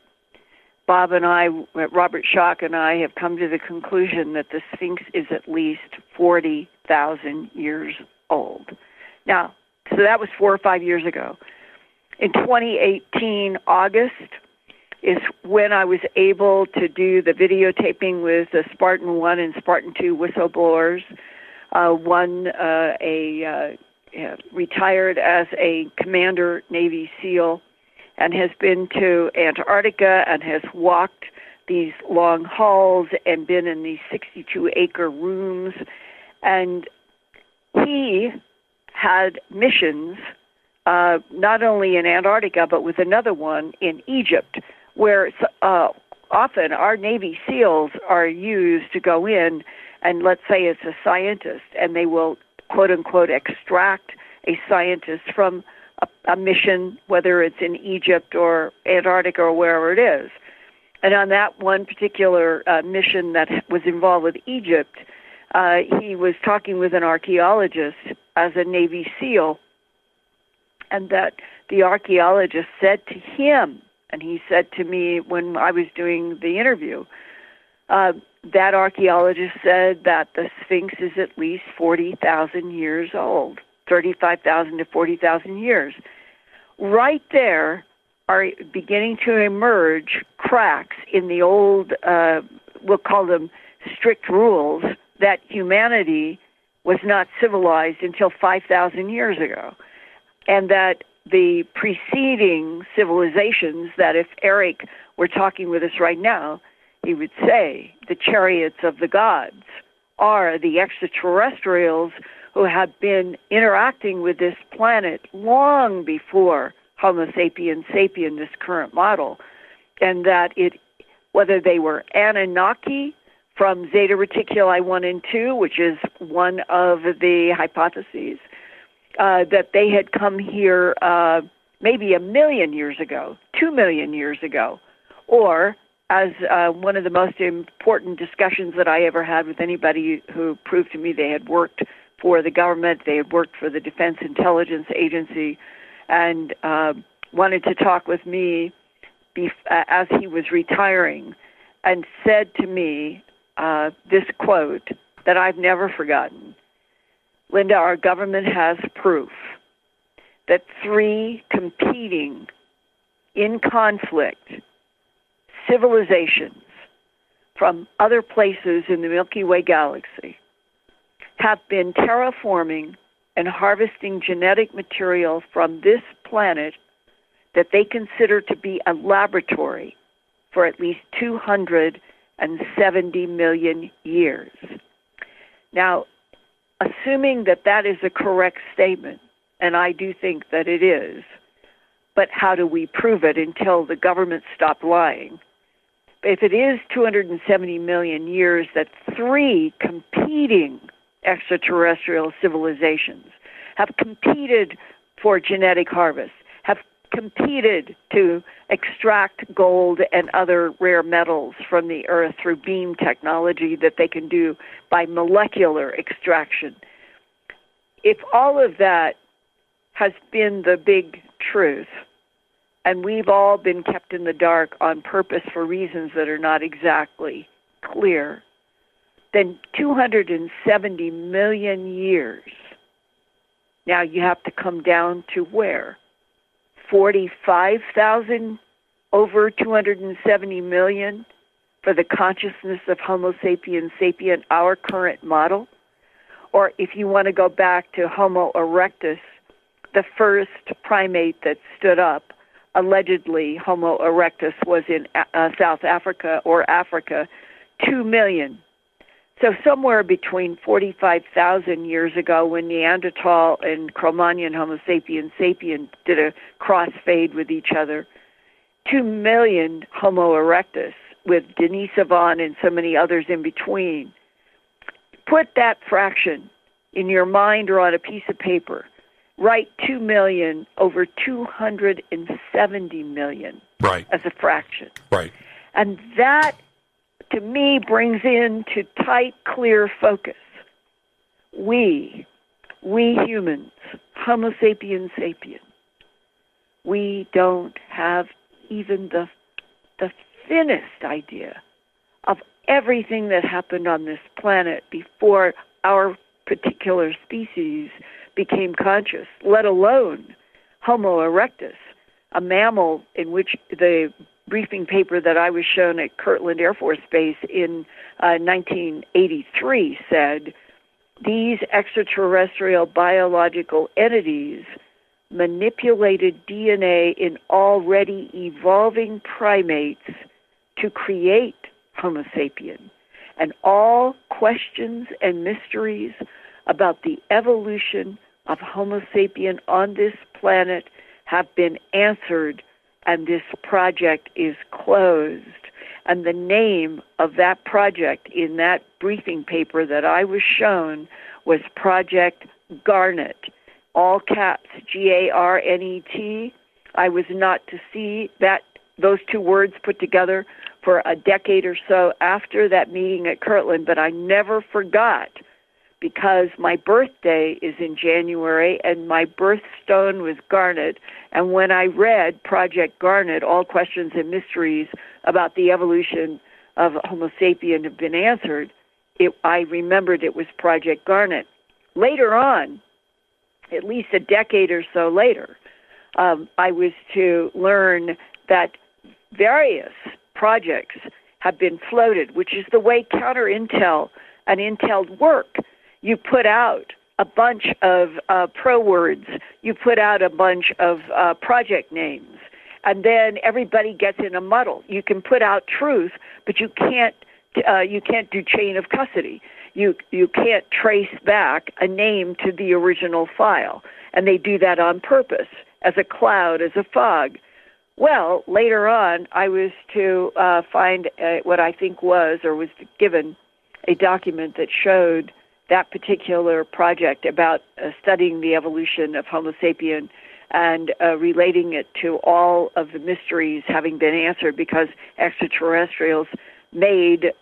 Bob and I, Robert Schoch and I, have come to the conclusion that the Sphinx is at least 40,000 years old. Now, so that was 4 or 5 years ago. In 2018, August, is when I was able to do the videotaping with the Spartan 1 and Spartan 2 whistleblowers. One retired as a Commander Navy SEAL and has been to Antarctica and has walked these long halls and been in these 62-acre rooms. And he had missions not only in Antarctica but with another one in Egypt, where often our Navy SEALs are used to go in and let's say it's a scientist, and they will quote-unquote extract a scientist from a mission, whether it's in Egypt or Antarctica or wherever it is. And on that one particular mission that was involved with Egypt, he was talking with an archaeologist as a Navy SEAL, and that the archaeologist said to him, and he said to me when I was doing the interview, that archaeologist said that the Sphinx is at least 40,000 years old, 35,000 to 40,000 years. Right there are beginning to emerge cracks in the old, we'll call them strict rules, that humanity was not civilized until 5,000 years ago. And that the preceding civilizations that if Eric were talking with us right now, he would say the chariots of the gods are the extraterrestrials who have been interacting with this planet long before Homo sapiens sapien, this current model, and that whether they were Anunnaki from Zeta Reticuli 1 and 2, which is one of the hypotheses, that they had come here maybe 1 million years ago, 2 million years ago, or as one of the most important discussions that I ever had with anybody who proved to me they had worked for the government, they had worked for the Defense Intelligence Agency, and wanted to talk with me as he was retiring, and said to me this quote that I've never forgotten. Linda, our government has proof that 3 competing, in conflict, civilizations from other places in the Milky Way galaxy have been terraforming and harvesting genetic material from this planet that they consider to be a laboratory for at least 270 million years. Now, assuming that that is a correct statement, and I do think that it is, but how do we prove it until the government stopped lying? If it is 270 million years that 3 competing extraterrestrial civilizations have competed for genetic harvest, have competed to extract gold and other rare metals from the earth through beam technology that they can do by molecular extraction. If all of that has been the big truth, and we've all been kept in the dark on purpose for reasons that are not exactly clear, then 270 million years. Now you have to come down to where? 45,000 over 270 million for the consciousness of Homo sapiens sapien, our current model? Or if you want to go back to Homo erectus, the first primate that stood up, allegedly Homo erectus was in South Africa or Africa, 2 million. So somewhere between 45,000 years ago when Neanderthal and Cro-Magnon Homo sapiens sapien did a crossfade with each other, 2 million Homo erectus with Denisovans and so many others in between. Put that fraction in your mind or on a piece of paper. Write 2 million over 270 million as a fraction. Right. And that, to me, brings into tight, clear focus. We humans, Homo sapiens sapien, we don't have even the thinnest idea of everything that happened on this planet before our particular species became conscious, let alone Homo erectus, a mammal in which the briefing paper that I was shown at Kirtland Air Force Base in 1983 said, these extraterrestrial biological entities manipulated DNA in already evolving primates to create Homo sapien. And all questions and mysteries about the evolution of Homo sapien on this planet have been answered, and this project is closed. And the name of that project in that briefing paper that I was shown was Project Garnet, all caps, Garnet. I was not to see those 2 words put together for a decade or so after that meeting at Kirtland, but I never forgot, because my birthday is in January and my birthstone was Garnet. And when I read Project Garnet, all questions and mysteries about the evolution of Homo sapien have been answered, I remembered it was Project Garnet. Later on, at least a decade or so later, I was to learn that various projects have been floated, which is the way counter-intel and intel work. You put out a bunch of pro words. You put out a bunch of project names, and then everybody gets in a muddle. You can put out truth, but you can't do chain of custody. You can't trace back a name to the original file, and they do that on purpose, as a cloud, as a fog. Well, later on, I was to find what I think was given a document that showed that particular project about studying the evolution of Homo sapien and relating it to all of the mysteries having been answered because extraterrestrials made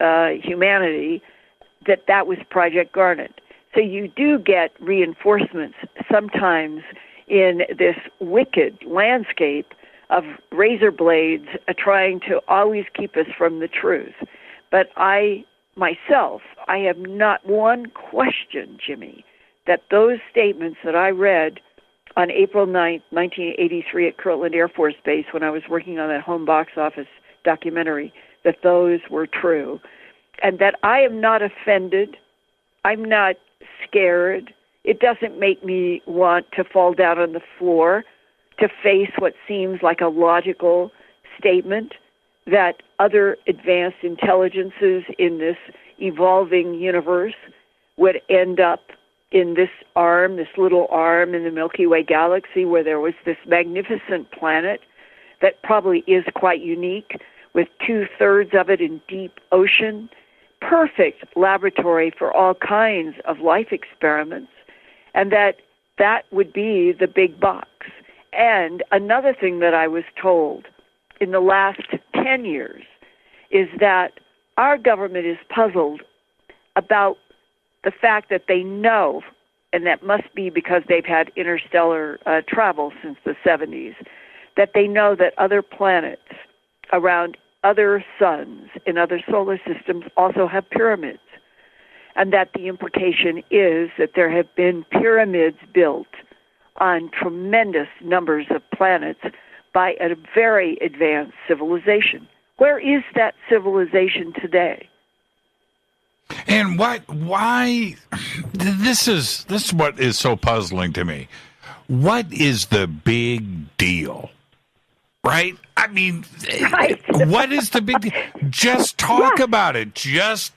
humanity, that was Project Garnet. So you do get reinforcements sometimes in this wicked landscape of razor blades trying to always keep us from the truth. But I have not one question, Jimmy, that those statements that I read on April 9th, 1983 at Kirtland Air Force Base when I was working on that home box office documentary, that those were true. And that I am not offended. I'm not scared. It doesn't make me want to fall down on the floor to face what seems like a logical statement that other advanced intelligences in this evolving universe would end up in this little arm in the Milky Way galaxy where there was this magnificent planet that probably is quite unique with 2/3 of it in deep ocean, perfect laboratory for all kinds of life experiments, and that would be the big box. And another thing that I was told in the last 10 years is that our government is puzzled about the fact that they know, and that must be because they've had interstellar travel since the 70s, that they know that other planets around other suns in other solar systems also have pyramids, and that the implication is that there have been pyramids built on tremendous numbers of planets by a very advanced civilization. Where is that civilization today? And why this is what is so puzzling to me. What is the big deal? Right? I mean, right. What is the big deal? Just talk about it.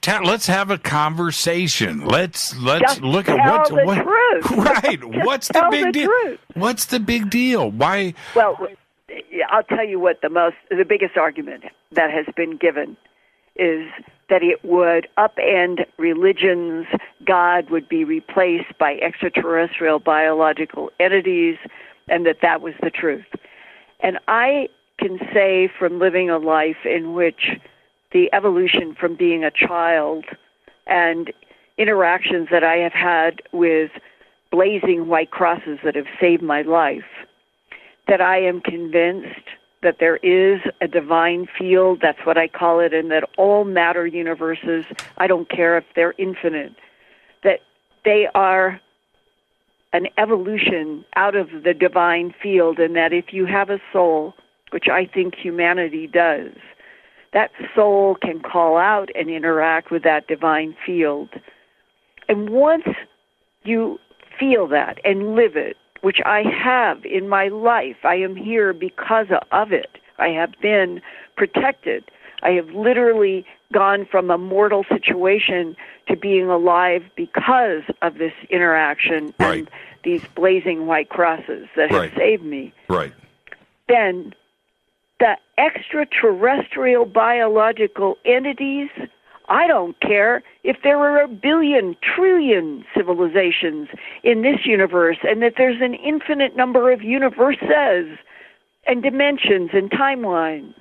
Let's have a conversation. Let's look at what's the truth. Right. What's the big deal? Truth. What's the big deal? Why? Well, I'll tell you what the biggest argument that has been given is that it would upend religions. God would be replaced by extraterrestrial biological entities, and that was the truth. And I can say from living a life in which the evolution from being a child and interactions that I have had with blazing white crosses that have saved my life, that I am convinced that there is a divine field, that's what I call it, and that all matter universes, I don't care if they're infinite, that they are an evolution out of the divine field, and that if you have a soul, which I think humanity does, that soul can call out and interact with that divine field. And once you feel that and live it, which I have in my life, I am here because of it. I have been protected. I have literally gone from a mortal situation to being alive because of this interaction and these blazing white crosses that have saved me. Right. Then the extraterrestrial biological entities, I don't care if there are 1 billion, trillion civilizations in this universe and that there's an infinite number of universes and dimensions and timelines.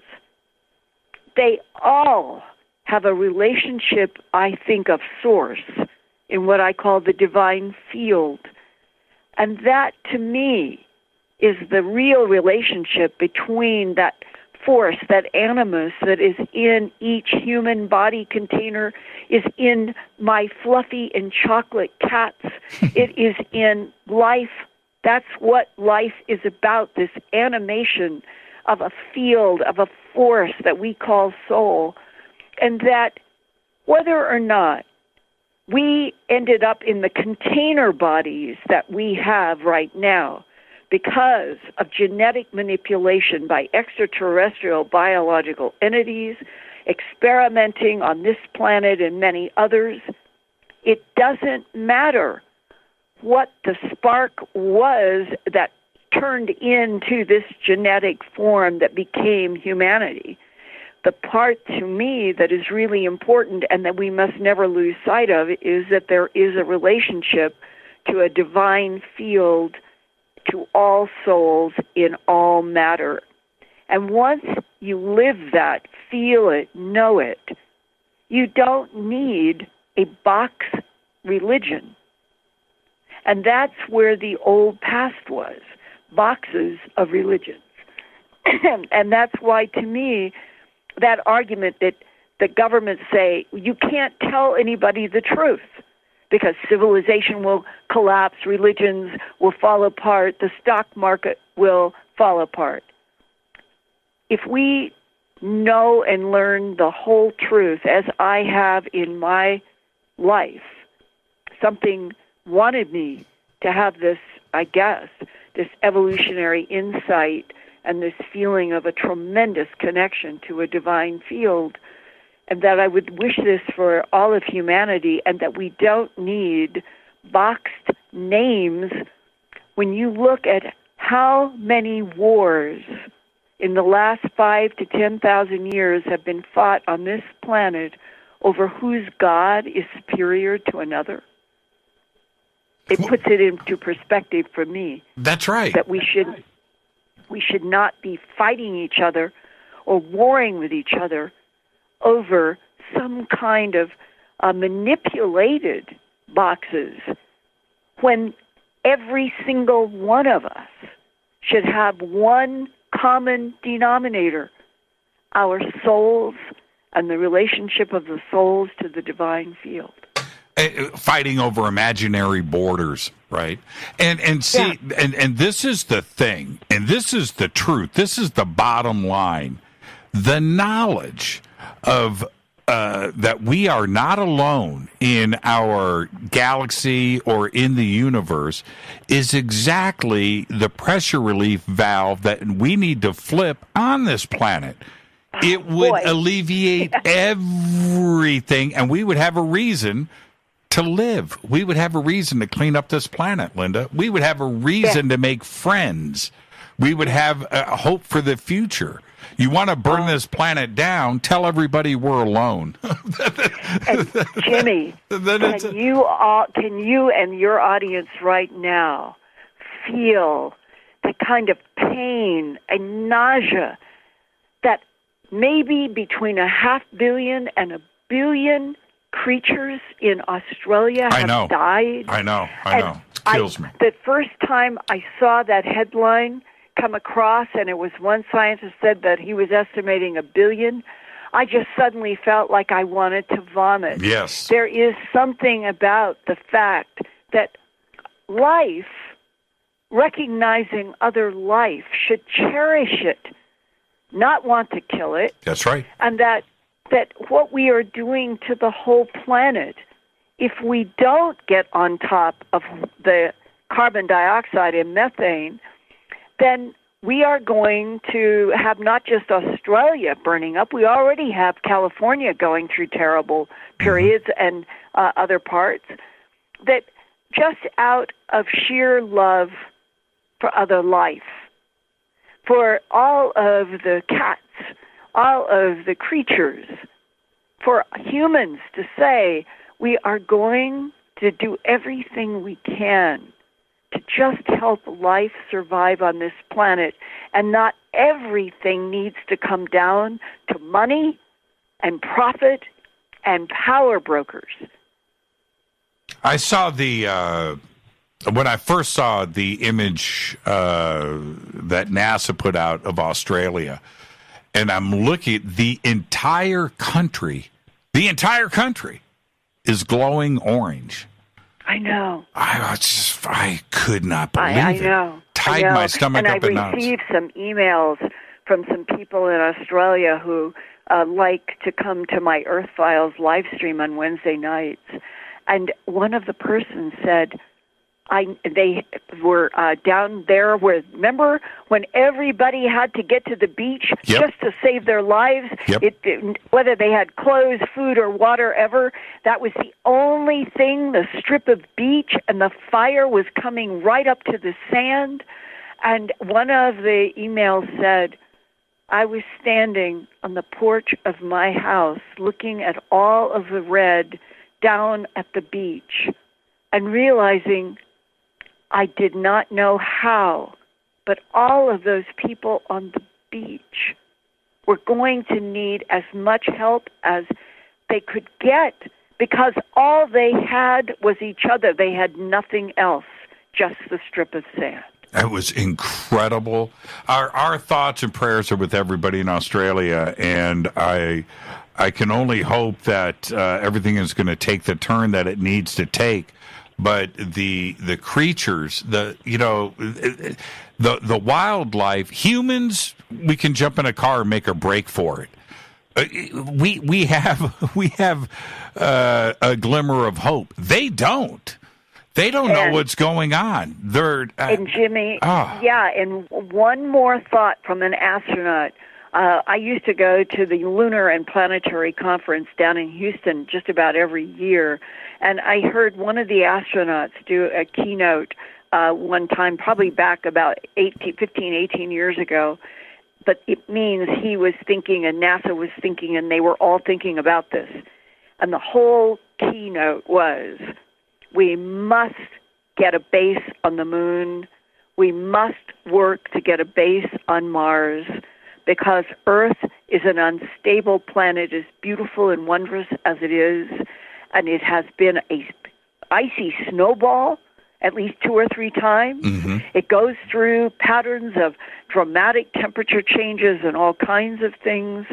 They all have a relationship, I think, of source in what I call the divine field. And that, to me, is the real relationship between that force, that animus that is in each human body container, is in my fluffy and chocolate cats. It is in life. That's what life is about, this animation of a field, of a force that we call soul. And that whether or not we ended up in the container bodies that we have right now because of genetic manipulation by extraterrestrial biological entities experimenting on this planet and many others. It doesn't matter what the spark was that turned into this genetic form that became humanity. The part to me that is really important and that we must never lose sight of is that there is a relationship to a divine field to all souls in all matter. And once you live that, feel it, know it, you don't need a box religion. And that's where the old past was, boxes of religions. And that's why, to me, that argument that the governments say you can't tell anybody the truth because civilization will collapse, religions will fall apart, the stock market will fall apart. If we know and learn the whole truth, as I have in my life, something wanted me to have this, I guess, this evolutionary insight and this feeling of a tremendous connection to a divine field, and that I would wish this for all of humanity, and that we don't need boxed names. When you look at how many wars in the last 5,000 to 10,000 years have been fought on this planet over whose God is superior to another, it puts it into perspective for me. That's right. That we should not be fighting each other or warring with each other over some kind of manipulated boxes when every single one of us should have one common denominator, our souls and the relationship of the souls to the divine field. Fighting over imaginary borders, right? And see, yeah. and this is the thing, and this is the truth. This is the bottom line. The knowledge of that we are not alone in our galaxy or in the universe is exactly the pressure relief valve that we need to flip on this planet. It would alleviate everything, and we would have a reason to live. We would have a reason to clean up this planet, Linda. We would have a reason to make friends. We would have a hope for the future. You want to burn this planet down, tell everybody we're alone. Jimmy, can you and your audience right now feel the kind of pain and nausea that maybe between 500 million and 1 billion creatures in Australia have died? I know. It kills me. The first time I saw that headline come across, and it was one scientist said that he was estimating 1 billion, I just suddenly felt like I wanted to vomit. Yes. There is something about the fact that life, recognizing other life, should cherish it, not want to kill it. That's right. And that what we are doing to the whole planet, if we don't get on top of the carbon dioxide and methane, then we are going to have not just Australia burning up, we already have California going through terrible periods and other parts, that just out of sheer love for other life, for all of the cats, all of the creatures, for humans to say we are going to do everything we can to just help life survive on this planet, and not everything needs to come down to money and profit and power brokers. I saw when I first saw the image that NASA put out of Australia, and I'm looking at the entire country is glowing orange. I know. I could not believe it. I know. Tied my stomach up in knots. And I received some emails from some people in Australia who like to come to my Earth Files live stream on Wednesday nights. And one of the persons said, they were down there where, remember when everybody had to get to the beach just to save their lives? Whether they had clothes, food, or water ever, that was the only thing, the strip of beach, and the fire was coming right up to the sand. And one of the emails said, I was standing on the porch of my house looking at all of the red down at the beach and realizing I did not know how, but all of those people on the beach were going to need as much help as they could get because all they had was each other. They had nothing else, just the strip of sand. That was incredible. Our thoughts and prayers are with everybody in Australia, and I can only hope that everything is going to take the turn that it needs to take. But the creatures, the wildlife, humans, we can jump in a car and make a break for it. We have a glimmer of hope. They don't. They don't know what's going on. And Jimmy, and one more thought from an astronaut. I used to go to the Lunar and Planetary Conference down in Houston just about every year, and I heard one of the astronauts do a keynote one time, probably back about 18 years ago, but it means he was thinking and NASA was thinking and they were all thinking about this. And the whole keynote was, we must get a base on the moon. We must work to get a base on Mars because Earth is an unstable planet, as beautiful and wondrous as it is, and it has been a icy snowball at least 2 or 3 times. Mm-hmm. It goes through patterns of dramatic temperature changes and all kinds of things,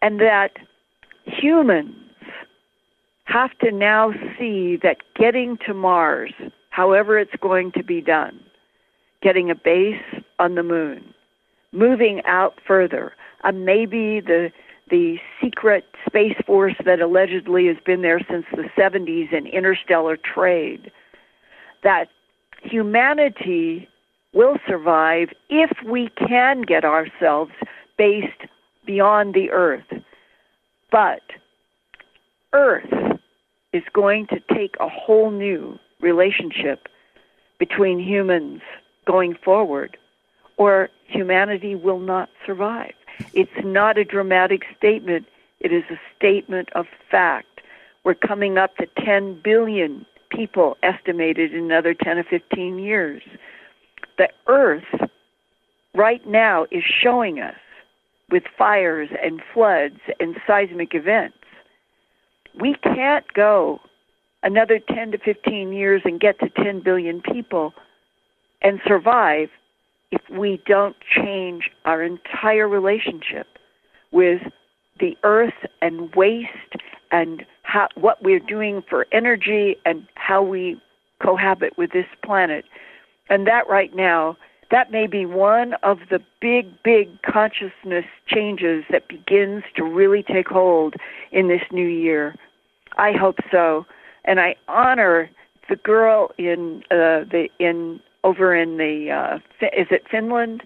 and that humans have to now see that getting to Mars, however it's going to be done, getting a base on the moon, moving out further, maybe the secret space force that allegedly has been there since the 70s in interstellar trade, that humanity will survive if we can get ourselves based beyond the Earth. But Earth is going to take a whole new relationship between humans going forward, or humanity will not survive. It's not a dramatic statement. It is a statement of fact. We're coming up to 10 billion people estimated in another 10 or 15 years. The Earth right now is showing us with fires and floods and seismic events. We can't go another 10 to 15 years and get to 10 billion people and survive if we don't change our entire relationship with the Earth and waste and what we're doing for energy and how we cohabit with this planet. And that right now, that may be one of the big consciousness changes that begins to really take hold in this new year. I hope so. And I honor the girl over in is it Finland,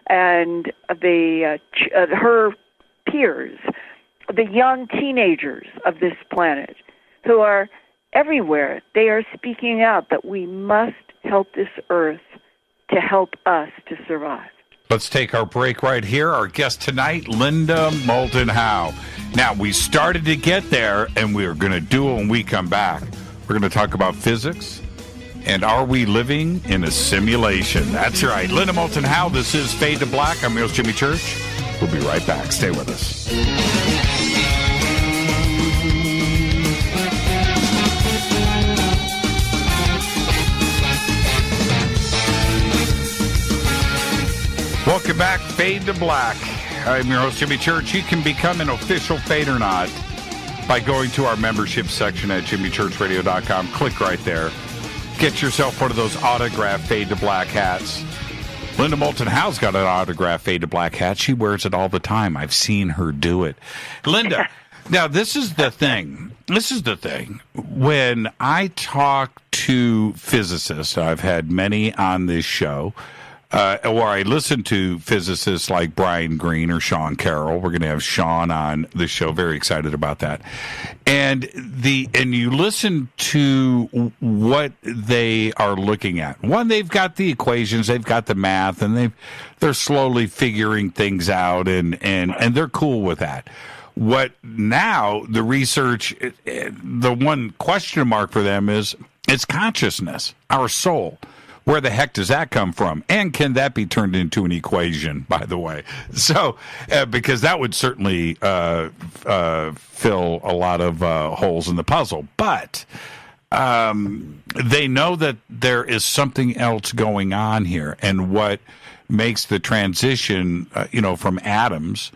and her peers, the young teenagers of this planet who are everywhere. They are speaking out that we must help this Earth to help us to survive. Let's take our break right here. Our guest tonight, Linda Moulton Howe. Now, we started to get there, and we're going to do it when we come back. We're going to talk about physics, and are we living in a simulation? That's right. Linda Moulton Howe, this is Fade to Black. I'm your host, Jimmy Church. We'll be right back. Stay with us. Welcome back, Fade to Black. I'm your host, Jimmy Church. You can become an official Fade or Not by going to our membership section at jimmychurchradio.com. Click right there. Get yourself one of those autographed Fade to Black hats. Linda Moulton Howe's got an autographed Fade to Black hat. She wears it all the time. I've seen her do it. Linda, Now, this is the thing. When I talk to physicists, I've had many on this show, or I listen to physicists like Brian Greene or Sean Carroll. We're going to have Sean on the show. Very excited about that. And you listen to what they are looking at. One, they've got the equations, they've got the math, and they're slowly figuring things out, and they're cool with that. What now the research, the one question mark for them is consciousness, our soul. Where the heck does that come from? And can that be turned into an equation, by the way? So, because that would certainly fill a lot of holes in the puzzle. But they know that there is something else going on here. And what makes the transition, from atoms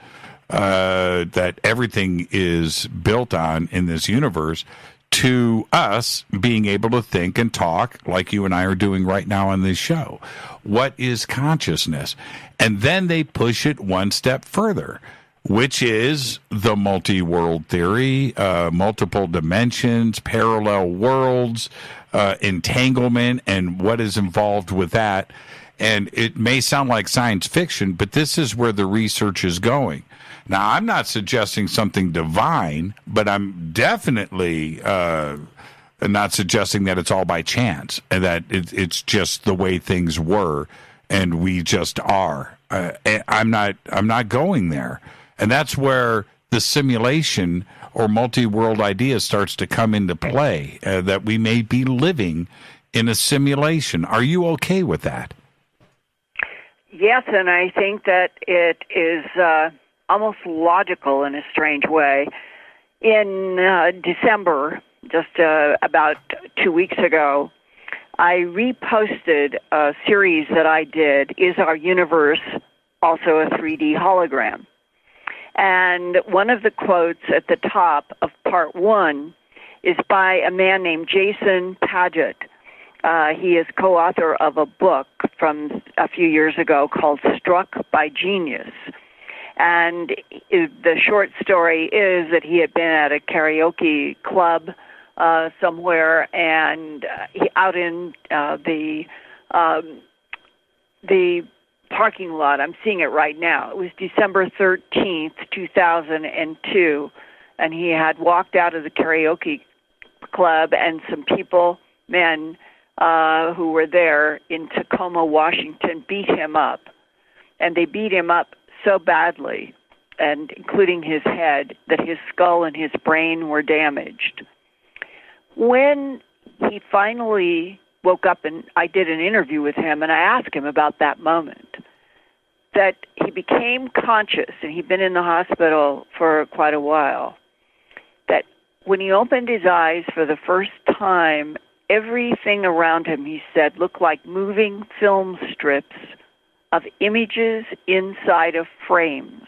that everything is built on in this universe, to us being able to think and talk like you and I are doing right now on this show. What is consciousness? And then they push it one step further, which is the multi-world theory, multiple dimensions, parallel worlds, entanglement, and what is involved with that. And it may sound like science fiction, but this is where the research is going. Now, I'm not suggesting something divine, but I'm definitely not suggesting that it's all by chance and that it's just the way things were and we just are. I'm not going there. And that's where the simulation or multi-world idea starts to come into play, that we may be living in a simulation. Are you okay with that? Yes, and I think that it is almost logical in a strange way. In December, just about 2 weeks ago, I reposted a series that I did, Is Our Universe Also a 3D Hologram? And one of the quotes at the top of part 1 is by a man named Jason Paget. He is co-author of a book from a few years ago called Struck by Genius. And the short story is that he had been at a karaoke club somewhere, and out in the parking lot. I'm seeing it right now. It was December 13th, 2002, and he had walked out of the karaoke club, and some people, men who were there in Tacoma, Washington, beat him up. And they beat him up so badly, and including his head, that his skull and his brain were damaged. When he finally woke up, and I did an interview with him, and I asked him about that moment, that he became conscious, and he'd been in the hospital for quite a while, that when he opened his eyes for the first time, everything around him, he said, looked like moving film strips of images inside of frames.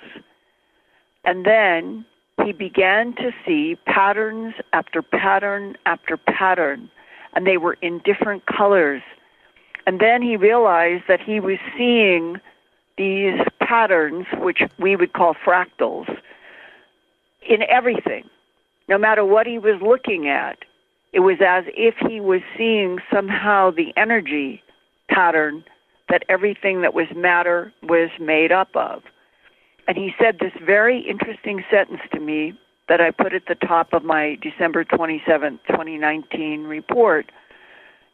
And then he began to see patterns after pattern after pattern, and they were in different colors. And then he realized that he was seeing these patterns, which we would call fractals, in everything. No matter what he was looking at, it was as if he was seeing somehow the energy pattern that everything that was matter was made up of. And he said this very interesting sentence to me that I put at the top of my December 27th, 2019 report,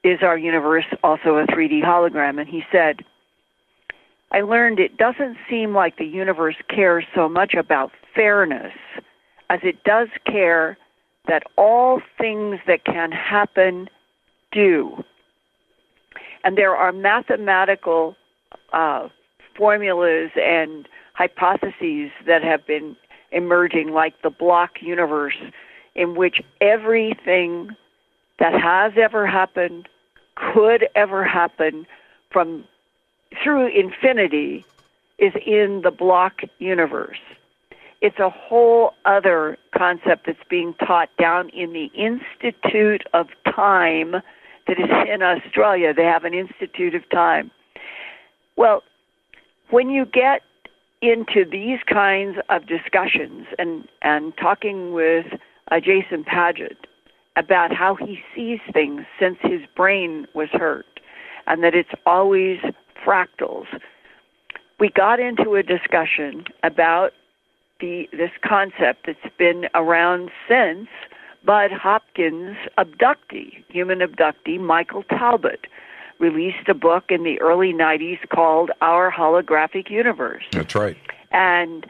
Is Our Universe Also a 3D Hologram? And he said, I learned it doesn't seem like the universe cares so much about fairness as it does care that all things that can happen do. And there are mathematical formulas and hypotheses that have been emerging, like the block universe, in which everything that has ever happened, could ever happen through infinity is in the block universe. It's a whole other concept that's being taught down in the Institute of Time that is in Australia. They have an Institute of Time. Well, when you get into these kinds of discussions and talking with Jason Padgett about how he sees things since his brain was hurt, and that it's always fractals, we got into a discussion about this concept that's been around since Bud Hopkins' abductee, human abductee, Michael Talbot, released a book in the early 90s called Our Holographic Universe. That's right. And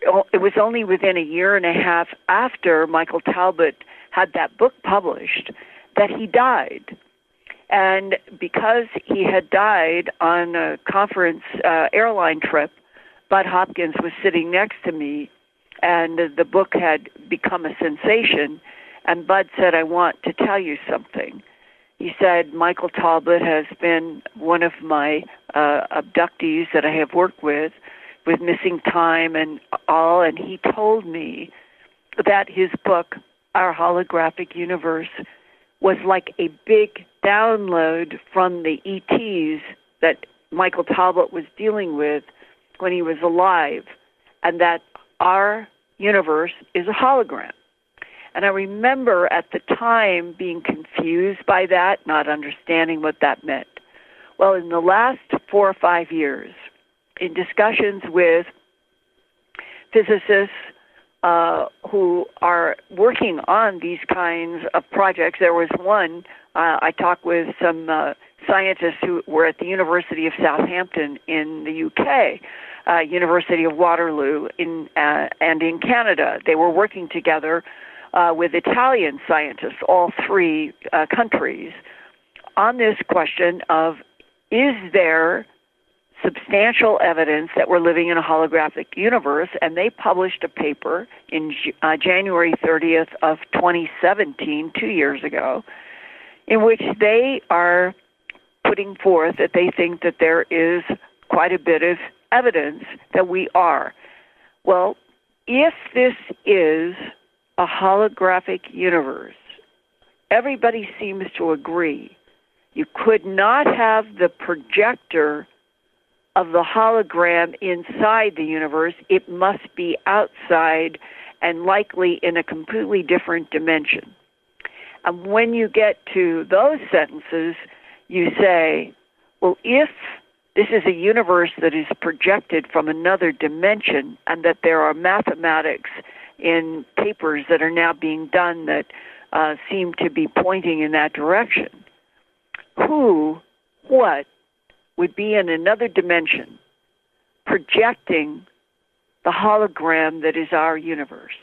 it was only within a year and a half after Michael Talbot had that book published that he died. And because he had died on a conference airline trip, Bud Hopkins was sitting next to me, and the book had become a sensation. And Bud said, I want to tell you something. He said, Michael Talbot has been one of my abductees that I have worked with missing time and all, and he told me that his book, Our Holographic Universe, was like a big download from the ETs that Michael Talbot was dealing with when he was alive, and that our universe is a hologram. And I remember at the time being confused by that, not understanding what that meant. Well, in the last 4 or 5 years, in discussions with physicists who are working on these kinds of projects, there was one, I talked with some scientists who were at the University of Southampton in the UK, University of Waterloo and in Canada. They were working together with Italian scientists, all three countries, on this question of, is there substantial evidence that we're living in a holographic universe? And they published a paper in January 30th of 2017, 2 years ago, in which they are putting forth that they think that there is quite a bit of evidence that we are. Well, if this is a holographic universe, everybody seems to agree you could not have the projector of the hologram inside the universe. It must be outside and likely in a completely different dimension. And when you get to those sentences, you say, well, if this is a universe that is projected from another dimension and that there are mathematics in papers that are now being done that seem to be pointing in that direction, what would be in another dimension projecting the hologram that is our universe?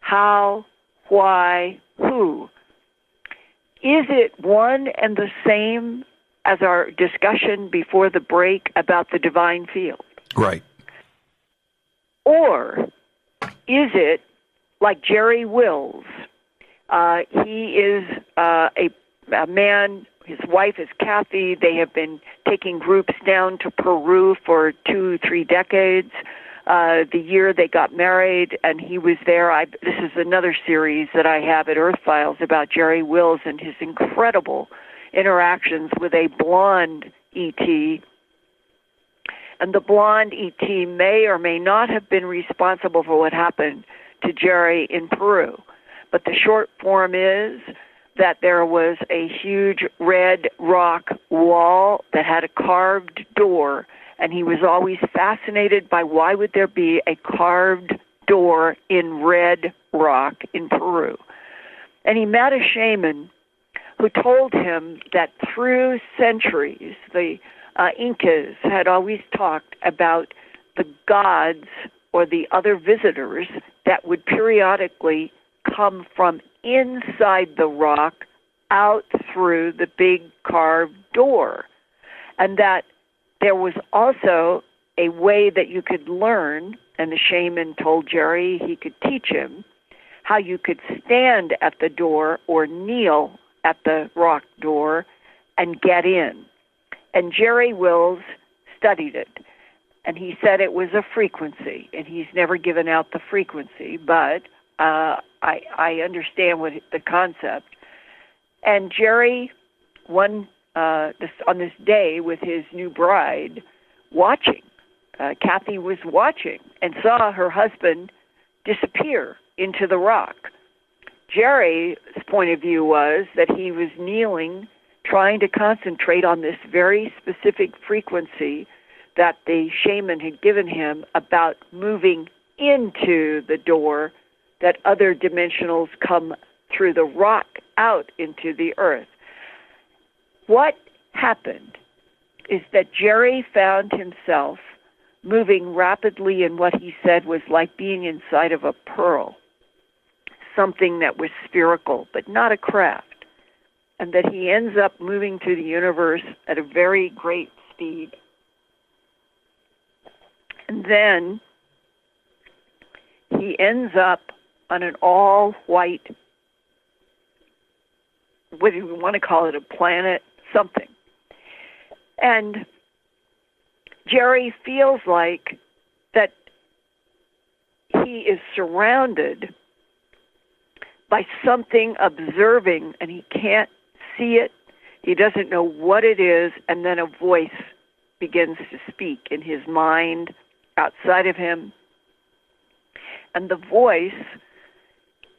How, why, who? Is it one and the same as our discussion before the break about the divine field? Right. Or is it like Jerry Wills? He is a man. His wife is Kathy. They have been taking groups down to Peru for 2-3 decades. The year they got married, and he was there. This is another series that I have at Earth Files about Jerry Wills and his incredible interactions with a blonde ET. And the blonde ET may or may not have been responsible for what happened to Jerry in Peru. But the short form is that there was a huge red rock wall that had a carved door, and he was always fascinated by why would there be a carved door in red rock in Peru. And he met a shaman who told him that through centuries, the Incas had always talked about the gods or the other visitors that would periodically come from inside the rock out through the big carved door. And that there was also a way that you could learn, and the shaman told Jerry he could teach him, how you could stand at the door or kneel at the rock door and get in. And Jerry Wills studied it, and he said it was a frequency, and he's never given out the frequency, but I understand what the concept. And Jerry, on this day with his new bride, watching Kathy was watching and saw her husband disappear into the rock. Jerry's point of view was that he was kneeling, trying to concentrate on this very specific frequency that the shaman had given him about moving into the door that other dimensionals come through the rock out into the earth. What happened is that Jerry found himself moving rapidly in what he said was like being inside of a pearl, something that was spherical but not a craft, and that he ends up moving through the universe at a very great speed. And then he ends up on an all-white, what do you want to call it, a planet, something. And Jerry feels like that he is surrounded by something observing, and he can't see it. He doesn't know what it is, and then a voice begins to speak in his mind, outside of him. And the voice,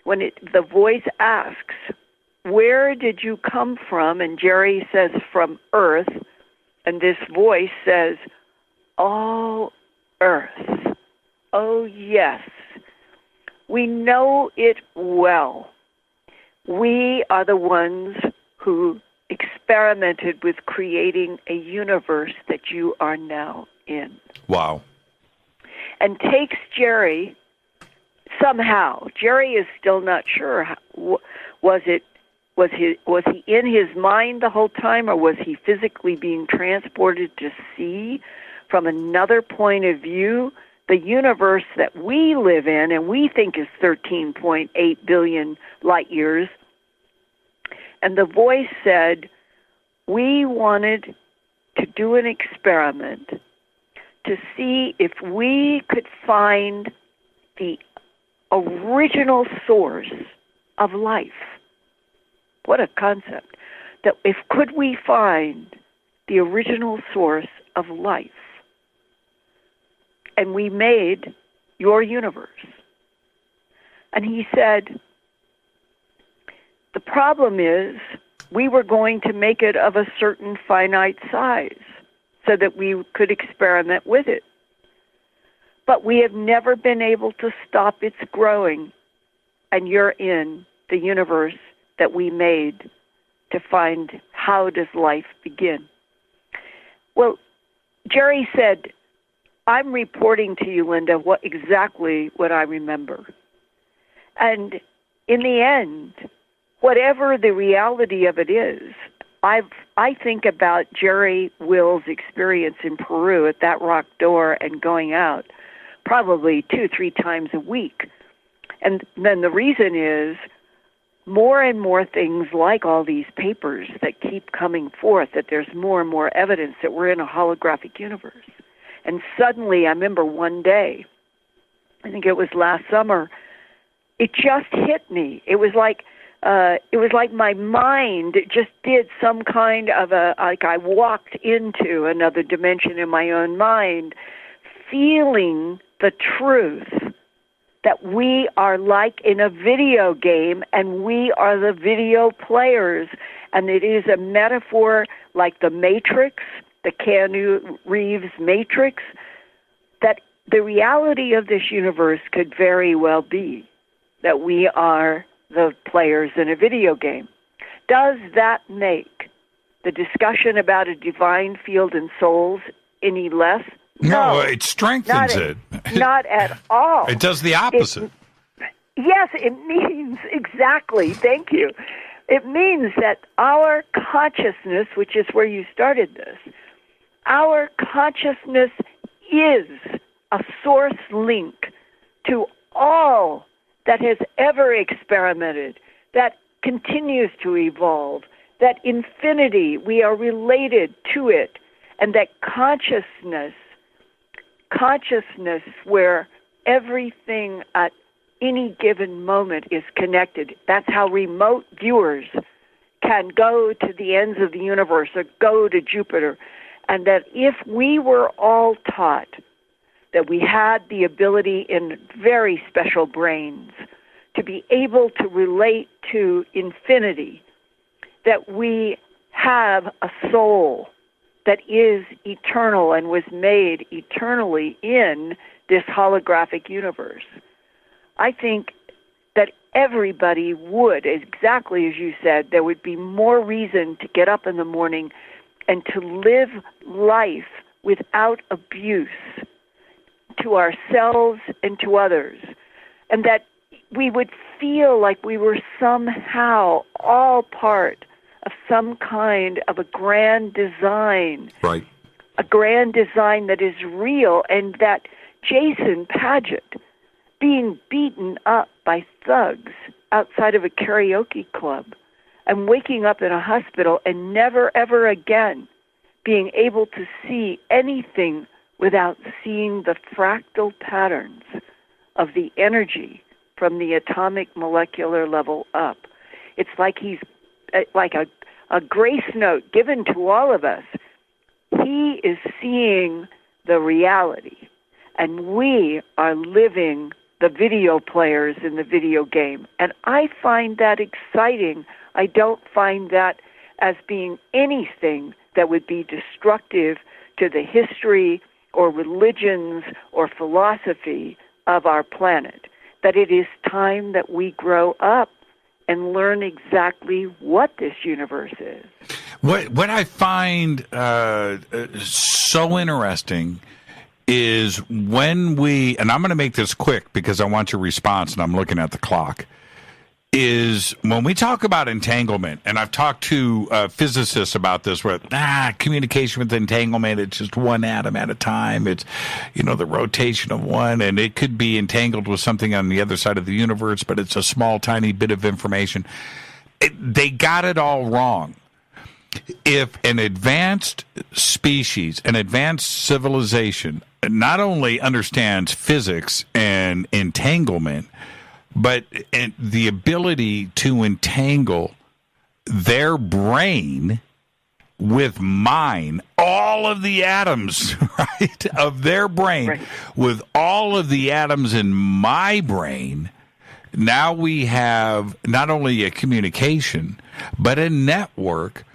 the voice asks, "Where did you come from?" And Jerry says, "From Earth." And this voice says, "Oh, Earth. Oh, yes. We know it well. We are the ones who experimented with creating a universe that you are now in." Wow. And takes Jerry somehow. Jerry is still not sure. Was he in his mind the whole time, or was he physically being transported to see from another point of view the universe that we live in and we think is 13.8 billion light years? And the voice said, "We wanted to do an experiment to see if we could find the original source of life." What a concept. That if could we find the original source of life? And we made your universe. And he said, the problem is we were going to make it of a certain finite size so that we could experiment with it. But we have never been able to stop its growing, and you're in the universe that we made to find how does life begin. Well, Jerry said, "I'm reporting to you, Linda, exactly what I remember." And in the end, whatever the reality of it is, I think about Jerry Will's experience in Peru at that rock door and going out probably 2-3 times a week. And then the reason is more and more things like all these papers that keep coming forth, that there's more and more evidence that we're in a holographic universe. And suddenly, I remember one day, I think it was last summer, it just hit me. It was like my mind just did some kind of like I walked into another dimension in my own mind, feeling the truth that we are like in a video game and we are the video players. And it is a metaphor like the Matrix, the Keanu Reeves Matrix, that the reality of this universe could very well be that we are the players in a video game. Does that make the discussion about a divine field and souls any less? No, it strengthens it. Not at all. It does the opposite. Yes, it means exactly. Thank you. It means that our consciousness, which is where you started this, our consciousness is a source link to all that has ever experimented, that continues to evolve, that infinity, we are related to it, and that consciousness where everything at any given moment is connected. That's how remote viewers can go to the ends of the universe or go to Jupiter. And that if we were all taught that we had the ability in very special brains to be able to relate to infinity, that we have a soul that is eternal and was made eternally in this holographic universe. I think that everybody would, exactly as you said, there would be more reason to get up in the morning and to live life without abuse to ourselves and to others, and that we would feel like we were somehow all part of some kind of a grand design. Right. A grand design that is real, and that Jason Padgett being beaten up by thugs outside of a karaoke club and waking up in a hospital and never, ever again being able to see anything without seeing the fractal patterns of the energy from the atomic molecular level up. It's like he's like a grace note given to all of us. He is seeing the reality, and we are living the video players in the video game. And I find that exciting. I don't find that as being anything that would be destructive to the history or religions or philosophy of our planet. That it is time that we grow up and learn exactly what this universe is. What I find so interesting is when we, and I'm going to make this quick because I want your response and I'm looking at the clock, is when we talk about entanglement, and I've talked to physicists about this, where communication with entanglement, it's just one atom at a time. It's, the rotation of one, and it could be entangled with something on the other side of the universe, but it's a small, tiny bit of information. They got it all wrong. If an advanced species, an advanced civilization, not only understands physics and entanglement, but the ability to entangle their brain with mine, all of the atoms, right, of their brain, right, with all of the atoms in my brain, now we have not only a communication, but a network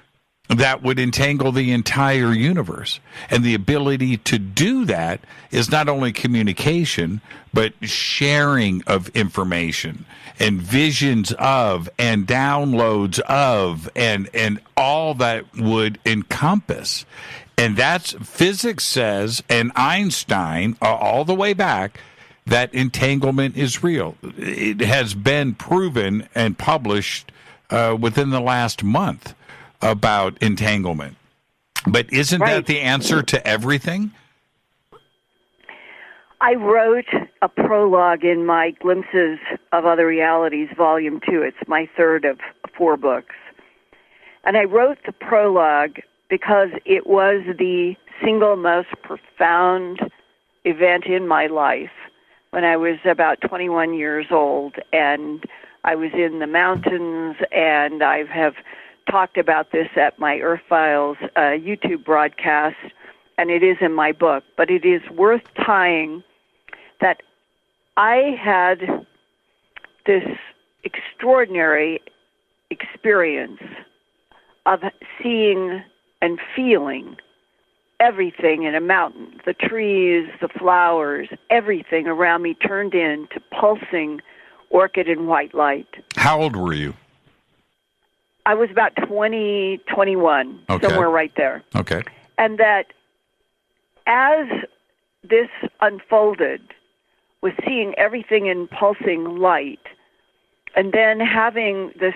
that would entangle the entire universe. And the ability to do that is not only communication, but sharing of information and visions of and downloads of and all that would encompass. And that's physics says, and Einstein, all the way back, that entanglement is real. It has been proven and published within the last month about entanglement. But isn't that the answer to everything? I wrote a prologue in my Glimpses of Other Realities, Volume 2. It's my third of 4 books. And I wrote the prologue because it was the single most profound event in my life when I was about 21 years old, and I was in the mountains, and I have talked about this at my Earth Files YouTube broadcast, and it is in my book, but it is worth tying that I had this extraordinary experience of seeing and feeling everything in a mountain, the trees, the flowers, everything around me turned into pulsing orchid and white light. How old were you? I was about 20, 21, somewhere right there. Okay. And that as this unfolded, was seeing everything in pulsing light, and then having this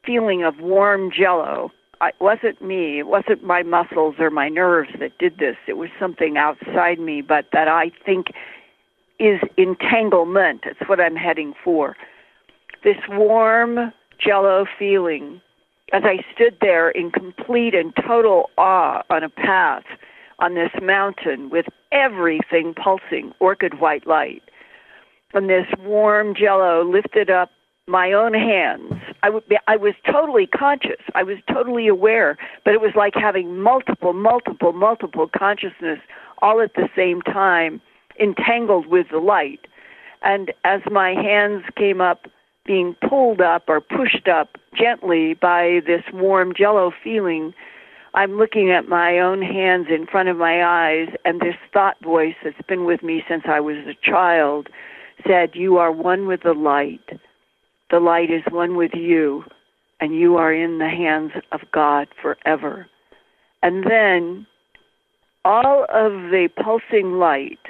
feeling of warm jello. It wasn't me. It wasn't my muscles or my nerves that did this. It was something outside me, but that I think is entanglement. It's what I'm heading for. This warm jello feeling as I stood there in complete and total awe on a path on this mountain with everything pulsing orchid white light. And this warm jello lifted up my own hands. I was totally conscious. I was totally aware, but it was like having multiple consciousness all at the same time. entangled with the light. And as my hands came up, being pulled up or pushed up gently by this warm Jell-O feeling, I'm looking at my own hands in front of my eyes, and this thought voice that's been with me since I was a child said, "You are one with the light. The light is one with you, and you are in the hands of God forever." And then all of the pulsing light,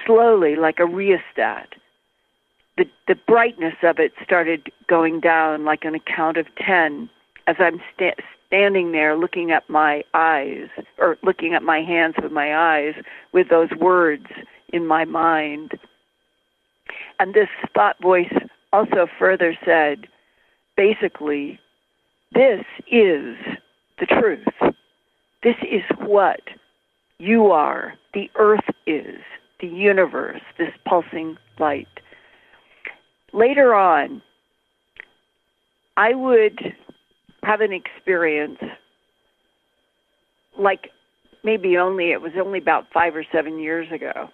slowly, like a rheostat, the brightness of it started going down like on a count of 10 as I'm standing there looking at my eyes, or looking at my hands with my eyes, with those words in my mind. And this thought voice also further said, basically, this is the truth. This is what you are. The earth is, the universe, this pulsing light. Later on, I would have an experience like it was only about 5 or 7 years ago,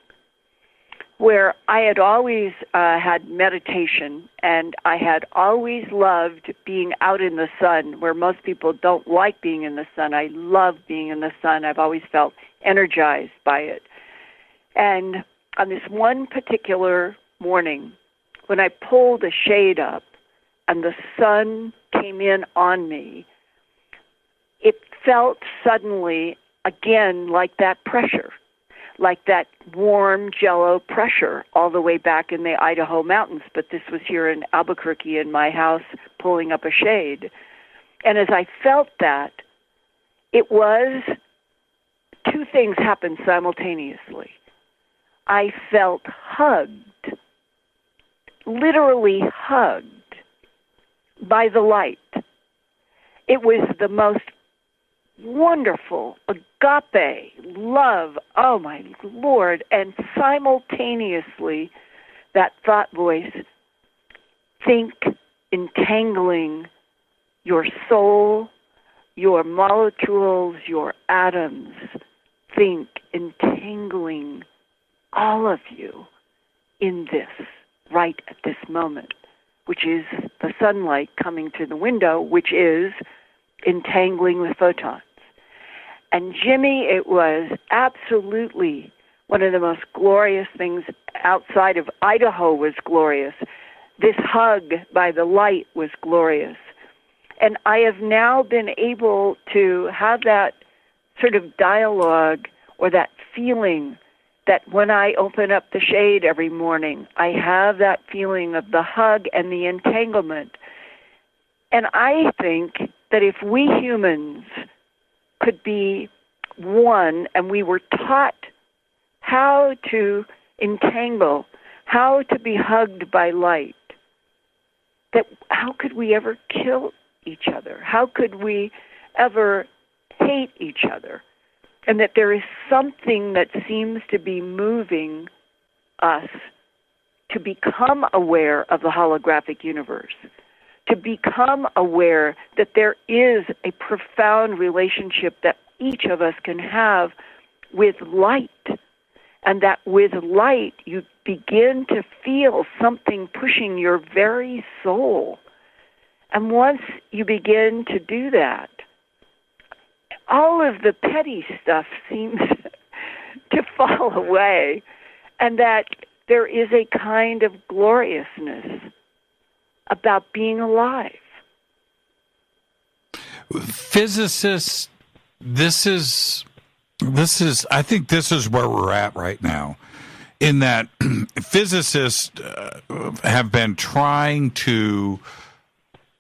where I had always had meditation, and I had always loved being out in the sun, where most people don't like being in the sun. I love being in the sun. I've always felt energized by it. And on this one particular morning, when I pulled a shade up and the sun came in on me, it felt suddenly again like that pressure, like that warm Jell-O pressure all the way back in the Idaho mountains. But this was here in Albuquerque in my house pulling up a shade. And as I felt that, it was two things happened simultaneously. I felt hugged, literally hugged by the light. It was the most wonderful agape love, oh my Lord, and simultaneously that thought voice, think entangling your soul, your molecules, your atoms, think entangling all of you in this right at this moment, which is the sunlight coming through the window, which is entangling with photons. And Jimmy, it was absolutely one of the most glorious things outside of Idaho was glorious. This hug by the light was glorious. And I have now been able to have that sort of dialogue or that feeling that when I open up the shade every morning, I have that feeling of the hug and the entanglement. And I think that if we humans could be one and we were taught how to entangle, how to be hugged by light, that how could we ever kill each other? How could we ever hate each other? And that there is something that seems to be moving us to become aware of the holographic universe, to become aware that there is a profound relationship that each of us can have with light, and that with light you begin to feel something pushing your very soul. And once you begin to do that, all of the petty stuff seems to fall away, and that there is a kind of gloriousness about being alive. Physicists, I think this is where we're at right now, in that physicists have been trying to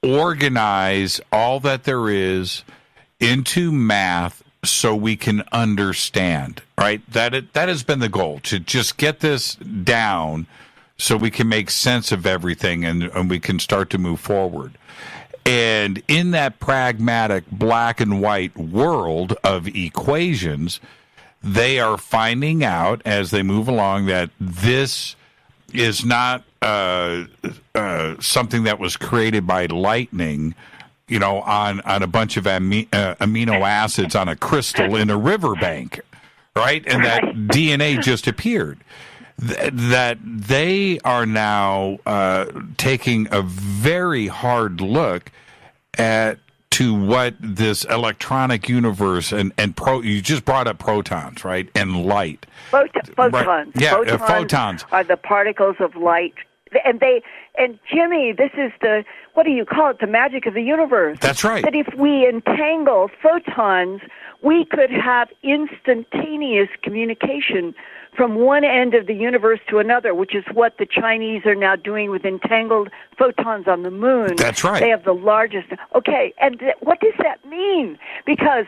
organize all that there is into math so we can understand, right? That has been the goal, to just get this down so we can make sense of everything and we can start to move forward. And in that pragmatic black and white world of equations, they are finding out as they move along that this is not something that was created by lightning, you know, on a bunch of amino acids on a crystal in a riverbank, right? And that DNA just appeared. that they are now taking a very hard look to what this electronic universe and you just brought up protons, right? And light. Photons. Right. Yeah, photons are the particles of light. And Jimmy, this is what do you call it? The magic of the universe. That's right. That if we entangle photons, we could have instantaneous communication from one end of the universe to another, which is what the Chinese are now doing with entangled photons on the moon. That's right. They have the largest. Okay, and what does that mean? Because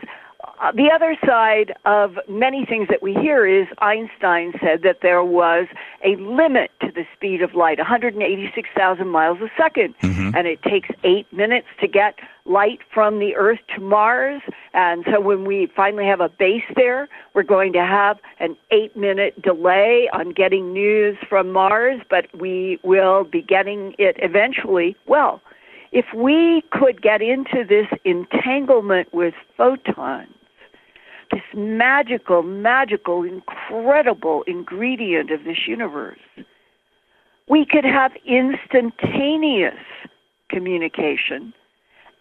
the other side of many things that we hear is Einstein said that there was a limit to the speed of light, 186,000 miles a second. Mm-hmm. And it takes 8 minutes to get light from the Earth to Mars. And so when we finally have a base there, we're going to have an 8-minute delay on getting news from Mars, but we will be getting it eventually. Well, if we could get into this entanglement with photons, this magical, incredible ingredient of this universe, we could have instantaneous communication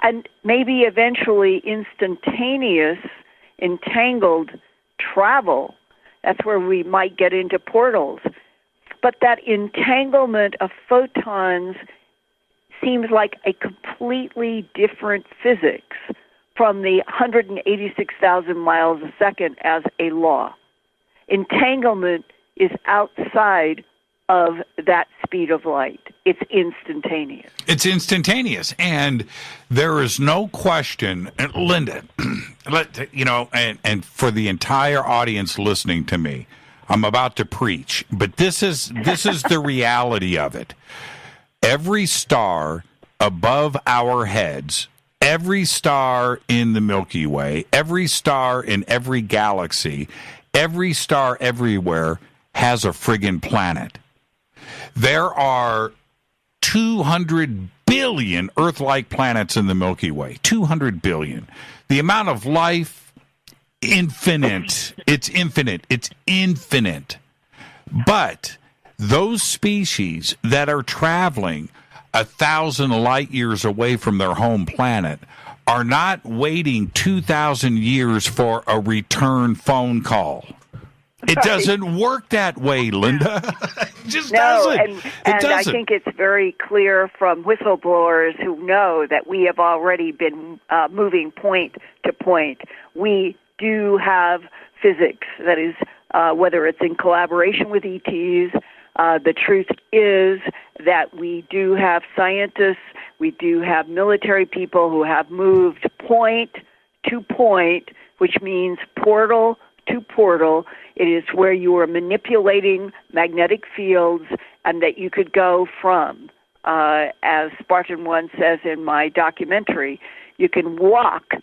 and maybe eventually instantaneous entangled travel. That's where we might get into portals. But that entanglement of photons seems like a completely different physics from the 186,000 miles a second as a law. Entanglement is outside of that speed of light. It's instantaneous. It's instantaneous, and there is no question, Linda, and for the entire audience listening to me, I'm about to preach, but this is the reality of it. Every star above our heads, every star in the Milky Way, every star in every galaxy, every star everywhere has a friggin' planet. There are 200 billion Earth-like planets in the Milky Way. 200 billion. The amount of life, infinite. It's infinite. It's infinite. But those species that are traveling 1,000 light years away from their home planet are not waiting 2,000 years for a return phone call. It doesn't work that way, Linda. It just doesn't. And I think it's very clear from whistleblowers who know that we have already been moving point to point. We do have physics that is, whether it's in collaboration with ETs, the truth is that we do have scientists, we do have military people who have moved point to point, which means portal to portal. It is where you are manipulating magnetic fields and that you could go from, as Spartan 1 says in my documentary, you can walk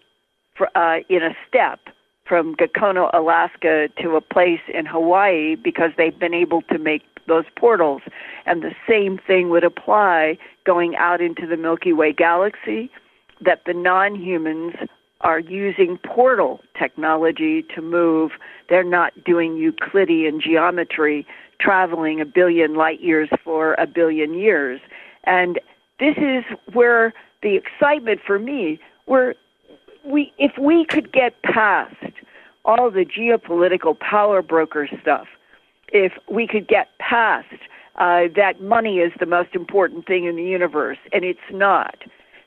in a step from Gakona, Alaska to a place in Hawaii because they've been able to make those portals. And the same thing would apply going out into the Milky Way galaxy, that the non-humans are using portal technology to move. They're not doing Euclidean geometry, traveling 1 billion light years for 1 billion years. And this is where the excitement for me, if we could get past all the geopolitical power broker stuff, if we could get past that money is the most important thing in the universe, and it's not,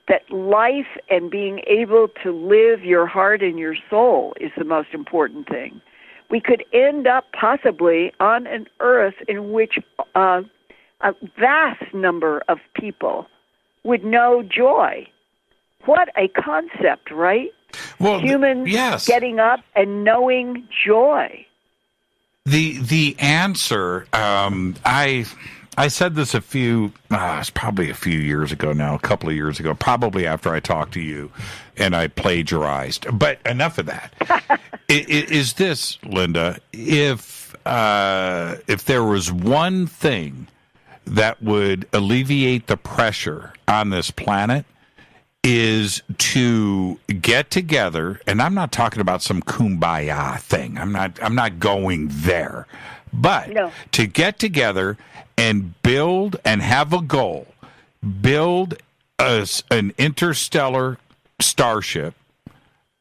that life and being able to live your heart and your soul is the most important thing, we could end up possibly on an earth in which a vast number of people would know joy. What a concept, right? Well, humans yes. Getting up and knowing joy. The answer, I said this it's probably a few years ago now, a couple of years ago, probably after I talked to you and I plagiarized. But enough of that. Is this, Linda, if there was one thing that would alleviate the pressure on this planet, is to get together, and I'm not talking about some kumbaya thing. I'm not going there. But to get together and build and have a goal, build an interstellar starship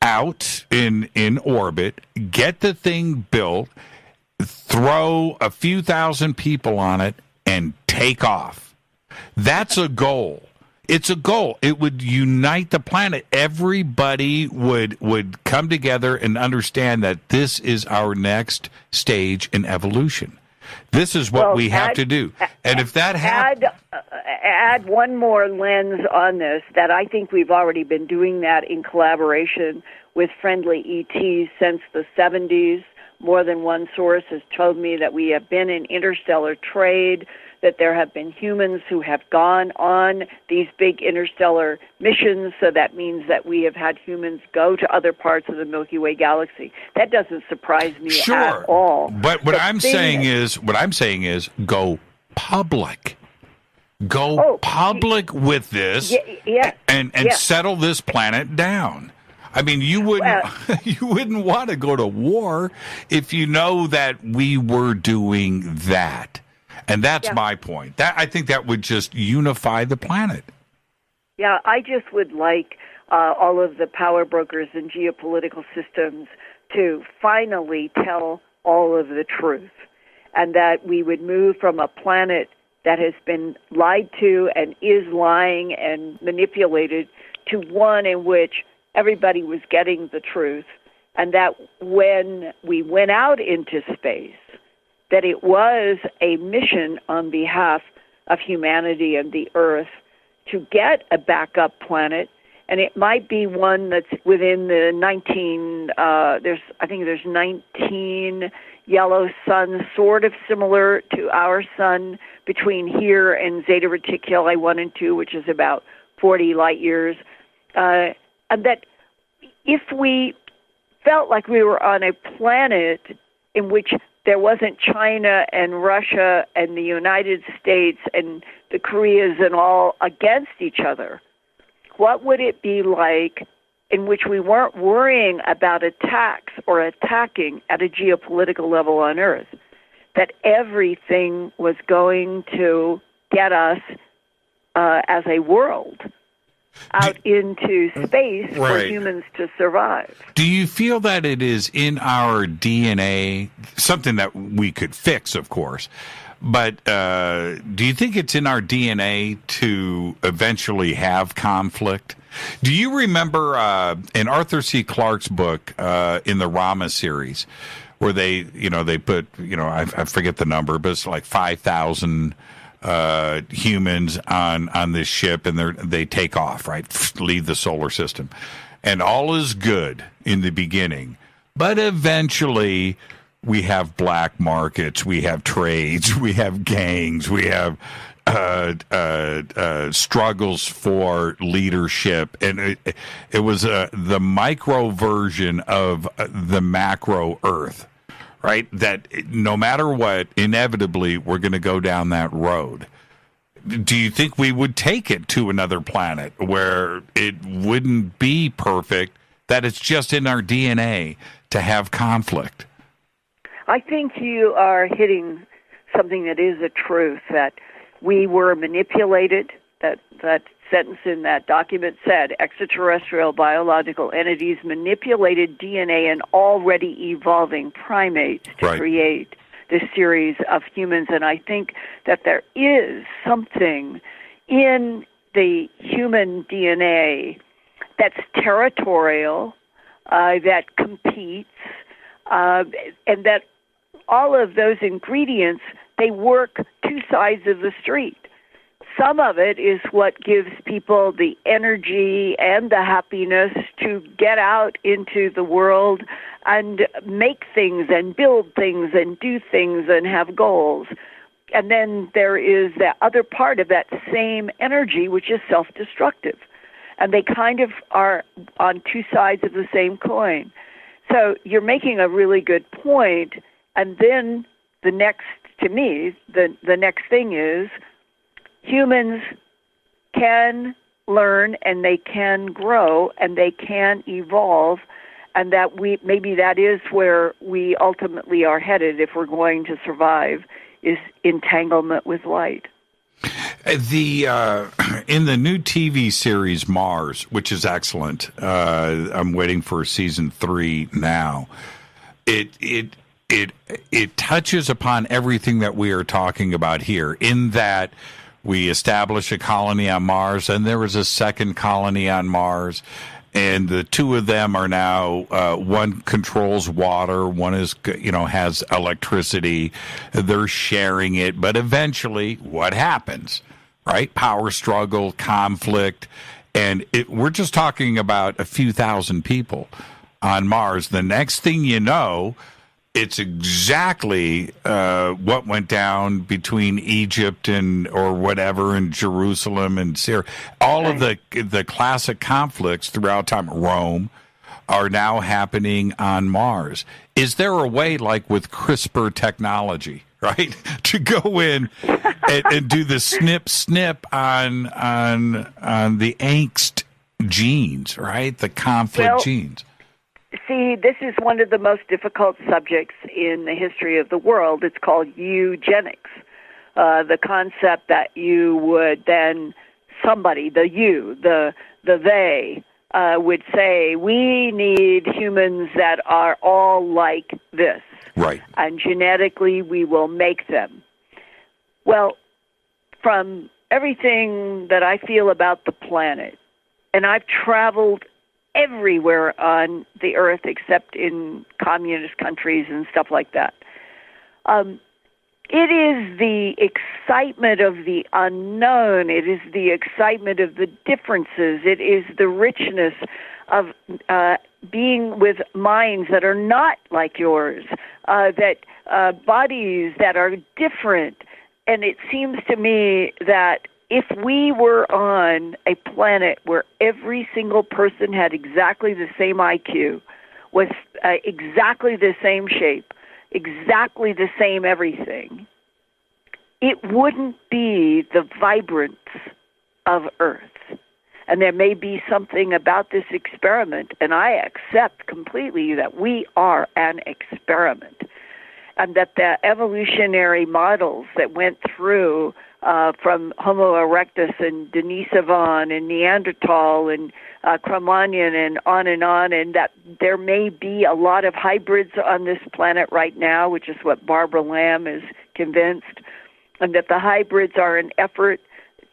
out in orbit, get the thing built, throw a few thousand people on it, and take off. That's a goal. It's a goal. It would unite the planet. Everybody would come together and understand that this is our next stage in evolution. This is what we have to do. And if that happens... Add one more lens on this, that I think we've already been doing that in collaboration with friendly ETs since the 70s. More than one source has told me that we have been in interstellar trade, that there have been humans who have gone on these big interstellar missions, so that means that we have had humans go to other parts of the Milky Way galaxy. That doesn't surprise me at all. But what I'm saying is go public. Go public with this and settle this planet down. I mean, you wouldn't want to go to war if you know that we were doing that. And that's my point. I think that would just unify the planet. Yeah, I just would like all of the power brokers and geopolitical systems to finally tell all of the truth, and that we would move from a planet that has been lied to and is lying and manipulated to one in which everybody was getting the truth, and that when we went out into space, that it was a mission on behalf of humanity and the Earth to get a backup planet, and it might be one that's within the 19 yellow suns, sort of similar to our sun, between here and Zeta Reticuli 1 and 2, which is about 40 light years. And that if we felt like we were on a planet in which there wasn't China and Russia and the United States and the Koreas and all against each other, what would it be like in which we weren't worrying about attacks or attacking at a geopolitical level on Earth, that everything was going to get us as a world out into space for humans to survive. Do you feel that it is in our DNA, something that we could fix, of course, but do you think it's in our DNA to eventually have conflict? Do you remember in Arthur C. Clarke's book in the Rama series, where they put, I forget the number, but it's like 5,000 humans on this ship, and they take off, right? Leave the solar system. And all is good in the beginning. But eventually we have black markets, we have trades, we have gangs, we have struggles for leadership. And it was the micro version of the macro Earth. Right? That no matter what, inevitably, we're going to go down that road. Do you think we would take it to another planet where it wouldn't be perfect, that it's just in our DNA to have conflict? I think you are hitting something that is a truth, that we were manipulated, that sentence in that document said, extraterrestrial biological entities manipulated DNA in already evolving primates to create this series of humans. And I think that there is something in the human DNA that's territorial, that competes, and that all of those ingredients, they work two sides of the street. Some of it is what gives people the energy and the happiness to get out into the world and make things and build things and do things and have goals. And then there is that other part of that same energy, which is self-destructive. And they kind of are on two sides of the same coin. So you're making a really good point. And then the next, to me, the next thing is, humans can learn and they can grow and they can evolve, and that maybe that is where we ultimately are headed if we're going to survive, is entanglement with light. In the new TV series Mars, which is excellent, I'm waiting for season 3 now. It touches upon everything that we are talking about here, in that we establish a colony on Mars, and there is a second colony on Mars, and the two of them are now, one controls water, one is, has electricity. They're sharing it, but eventually, what happens? Right? Power struggle, conflict, and we're just talking about a few thousand people on Mars. The next thing you know, it's exactly what went down between Egypt or whatever, and Jerusalem and Syria. All of the classic conflicts throughout time, Rome, are now happening on Mars. Is there a way, like with CRISPR technology, right, to go in and do the snip on the angst genes, right, the conflict genes? See, this is one of the most difficult subjects in the history of the world. It's called eugenics. The concept that you would then, somebody, the you, the they, would say, we need humans that are all like this. Right. And genetically we will make them. Well, from everything that I feel about the planet, and I've traveled everywhere on the earth except in communist countries and stuff like that. It is the excitement of the unknown. It is the excitement of the differences. It is the richness of being with minds that are not like yours, bodies that are different. And it seems to me that if we were on a planet where every single person had exactly the same IQ, was exactly the same shape, exactly the same everything, it wouldn't be the vibrance of Earth. And there may be something about this experiment, and I accept completely that we are an experiment, and that the evolutionary models that went through from Homo erectus and Denisovans and Neanderthal and Cro-Magnon and on, and that there may be a lot of hybrids on this planet right now, which is what Barbara Lamb is convinced, and that the hybrids are an effort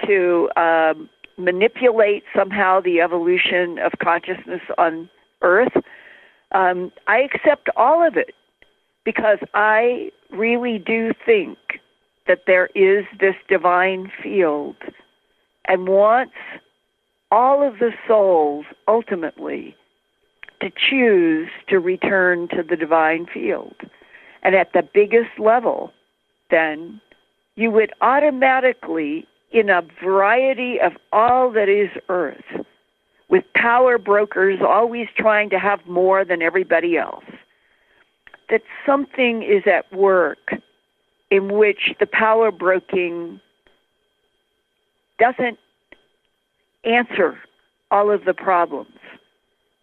to manipulate somehow the evolution of consciousness on Earth. I accept all of it, because I really do think that there is this divine field and wants all of the souls ultimately to choose to return to the divine field. And at the biggest level, then, you would automatically, in a variety of all that is Earth, with power brokers always trying to have more than everybody else, that something is at work in which the power broking doesn't answer all of the problems,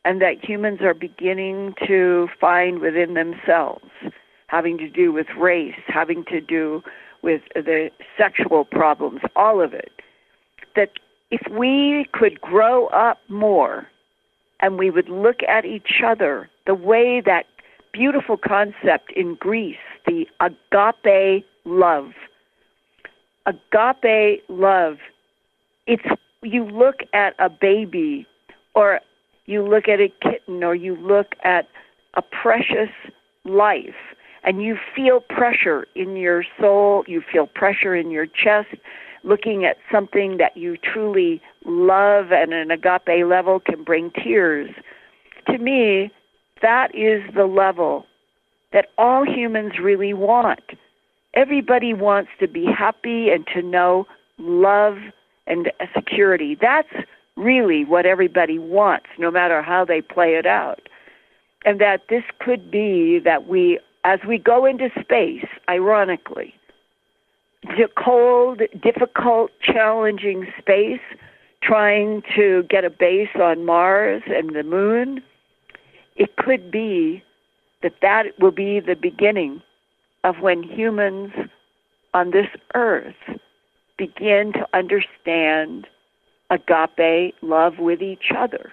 and that humans are beginning to find within themselves, having to do with race, having to do with the sexual problems, all of it, that if we could grow up more and we would look at each other the way that beautiful concept in Greece, the agape love. Agape love, it's, you look at a baby, or you look at a kitten, or you look at a precious life, and you feel pressure in your soul, you feel pressure in your chest, looking at something that you truly love at an agape level can bring tears. To me, that is the level that all humans really want. Everybody wants to be happy and to know love and security. That's really what everybody wants, no matter how they play it out. And that this could be that we, as we go into space, ironically, the cold, difficult, challenging space trying to get a base on Mars and the moon, it could be that will be the beginning of when humans on this earth begin to understand agape love with each other.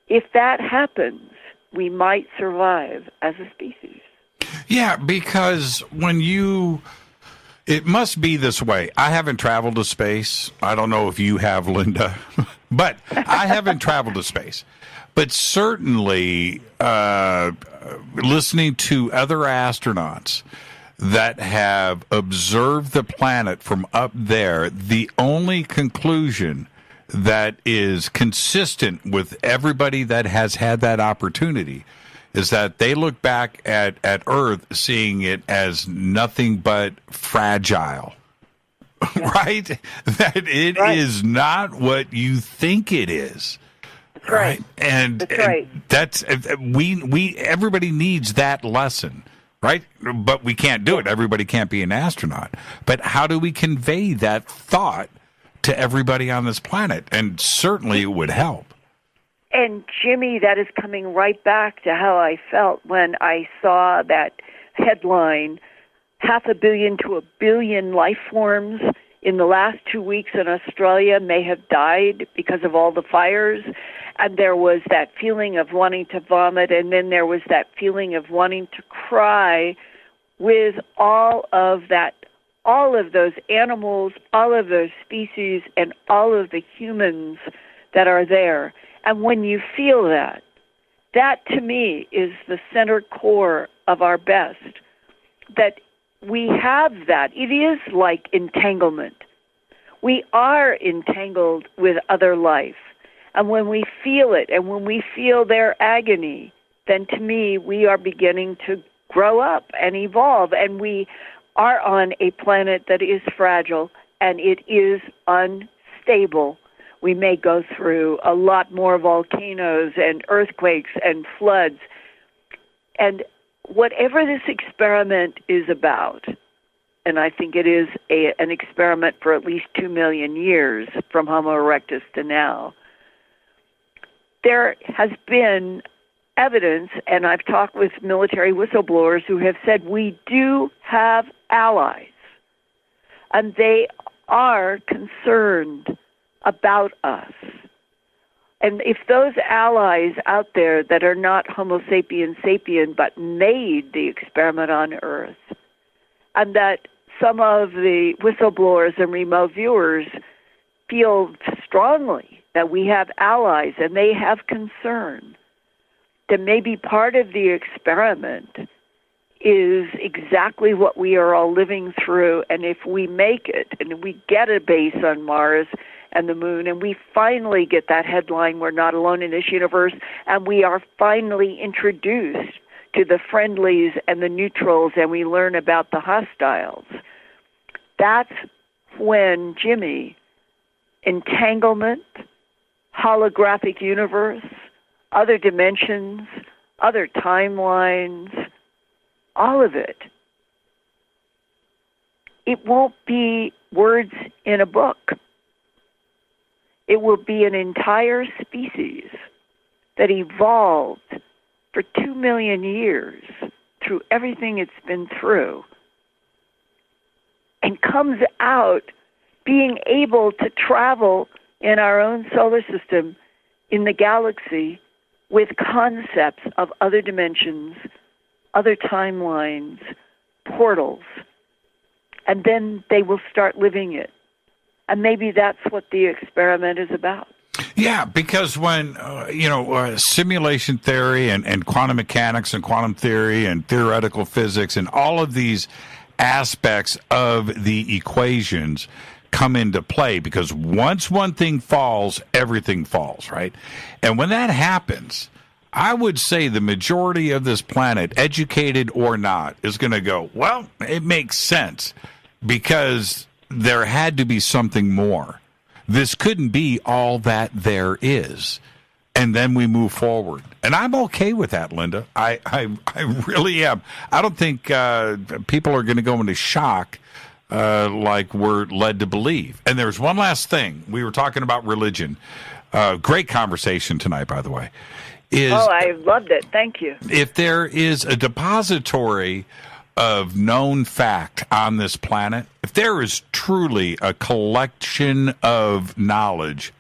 If that happens, we might survive as a species. Yeah, because it must be this way. I haven't traveled to space. I don't know if you have, Linda, but I haven't traveled to space. But certainly listening to other astronauts that have observed the planet from up there, the only conclusion that is consistent with everybody that has had that opportunity is that they look back at Earth seeing it as nothing but fragile, right? That it is not what you think it is. That's right. And that's everybody needs that lesson, right? But we can't do it. Everybody can't be an astronaut. But how do we convey that thought to everybody on this planet? And certainly it would help. And Jimmy, that is coming right back to how I felt when I saw that headline, 500 million to 1 billion life forms in the last 2 weeks in Australia may have died because of all the fires. And there was that feeling of wanting to vomit, and then there was that feeling of wanting to cry with all of those animals, all of those species, and all of the humans that are there. And when you feel that to me is the center core of our best, that we have that. It is like entanglement. We are entangled with other life. And when we feel it, and when we feel their agony, then to me, we are beginning to grow up and evolve. And we are on a planet that is fragile, and it is unstable. We may go through a lot more volcanoes and earthquakes and floods. And whatever this experiment is about, and I think it is an experiment for at least 2 million years from Homo erectus to now, there has been evidence, and I've talked with military whistleblowers who have said we do have allies, and they are concerned about us. And if those allies out there that are not Homo sapiens sapien but made the experiment on Earth, and that some of the whistleblowers and remote viewers feel strongly that we have allies and they have concern, that maybe part of the experiment is exactly what we are all living through. And if we make it and we get a base on Mars and the moon, and we finally get that headline, we're not alone in this universe, and we are finally introduced to the friendlies and the neutrals, and we learn about the hostiles, that's when, Jimmy, entanglement, holographic universe, other dimensions, other timelines, all of it, it won't be words in a book. It will be an entire species that evolved for 2 million years through everything it's been through and comes out being able to travel in our own solar system, in the galaxy, with concepts of other dimensions, other timelines, portals, and then they will start living it. And maybe that's what the experiment is about. Yeah, because when, simulation theory and quantum mechanics and quantum theory and theoretical physics and all of these aspects of the equations come into play, because once one thing falls, everything falls, right? And when that happens, I would say the majority of this planet, educated or not, is going to go, well, it makes sense, because there had to be something more. This couldn't be all that there is. And then we move forward. And I'm okay with that, Linda. I really am. I don't think people are going to go into shock like we're led to believe. And there's one last thing. We were talking about religion. Great conversation tonight, by the way. I loved it. Thank you. If there is a depository of known fact on this planet, if there is truly a collection of knowledge,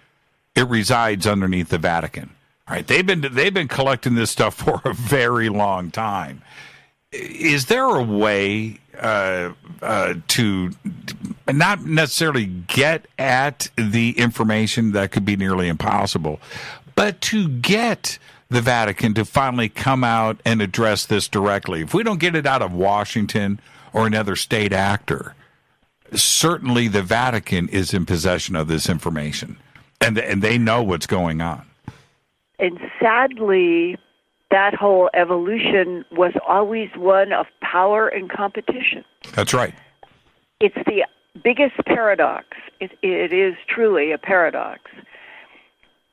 it resides underneath the Vatican. All right, they've been collecting this stuff for a very long time. Is there a way to not necessarily get at the information? That could be nearly impossible, but to get the Vatican to finally come out and address this directly? If we don't get it out of Washington or another state actor, certainly the Vatican is in possession of this information, and they know what's going on. And sadly, that whole evolution was always one of power and competition. That's right. It's the biggest paradox. It is truly a paradox.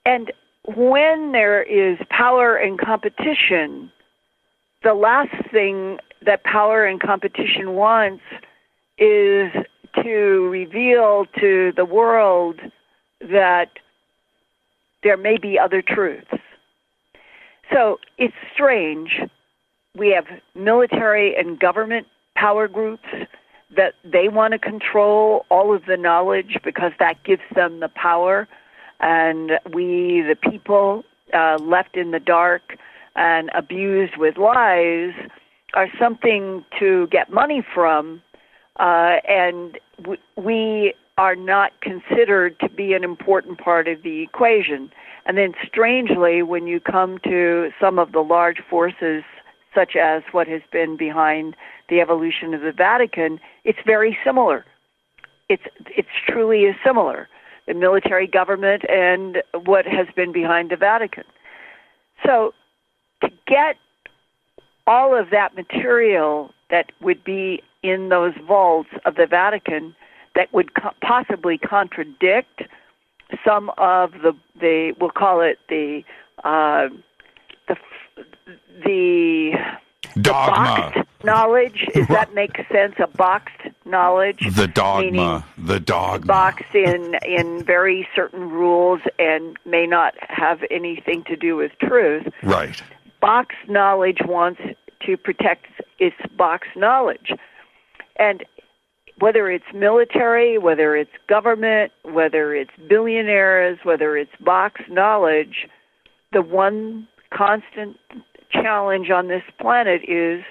And when there is power and competition, the last thing that power and competition wants is to reveal to the world that there may be other truths. So it's strange. We have military and government power groups that they want to control all of the knowledge because that gives them the power. And we, the people, left in the dark and abused with lies, are something to get money from, and we are not considered to be an important part of the equation. And then strangely, when you come to some of the large forces, such as what has been behind the evolution of the Vatican, it's very similar. It's truly is similar. The military government and what has been behind the Vatican. So to get all of that material that would be in those vaults of the Vatican that would possibly contradict some of the we'll call it the dogma boxed knowledge. Does that make sense? A boxed knowledge. The dogma. Boxed in very certain rules and may not have anything to do with truth. Right. Boxed knowledge wants to protect its boxed knowledge. And whether it's military, whether it's government, whether it's billionaires, whether it's boxed knowledge, the one constant challenge on this planet is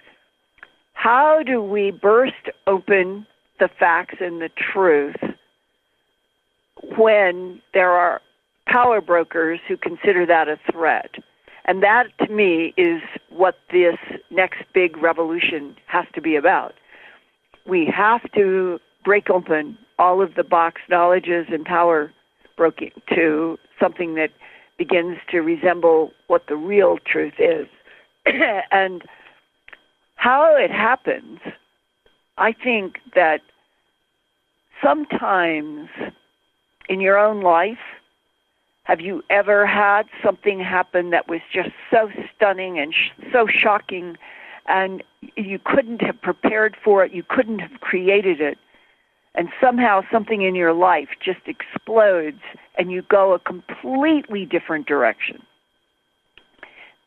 how do we burst open the facts and the truth when there are power brokers who consider that a threat? And that, to me, is what this next big revolution has to be about. We have to break open all of the box knowledges and power broking to something that begins to resemble what the real truth is. And how it happens, I think that sometimes in your own life, have you ever had something happen that was just so stunning and so shocking, and you couldn't have prepared for it, you couldn't have created it, and somehow something in your life just explodes and you go a completely different direction?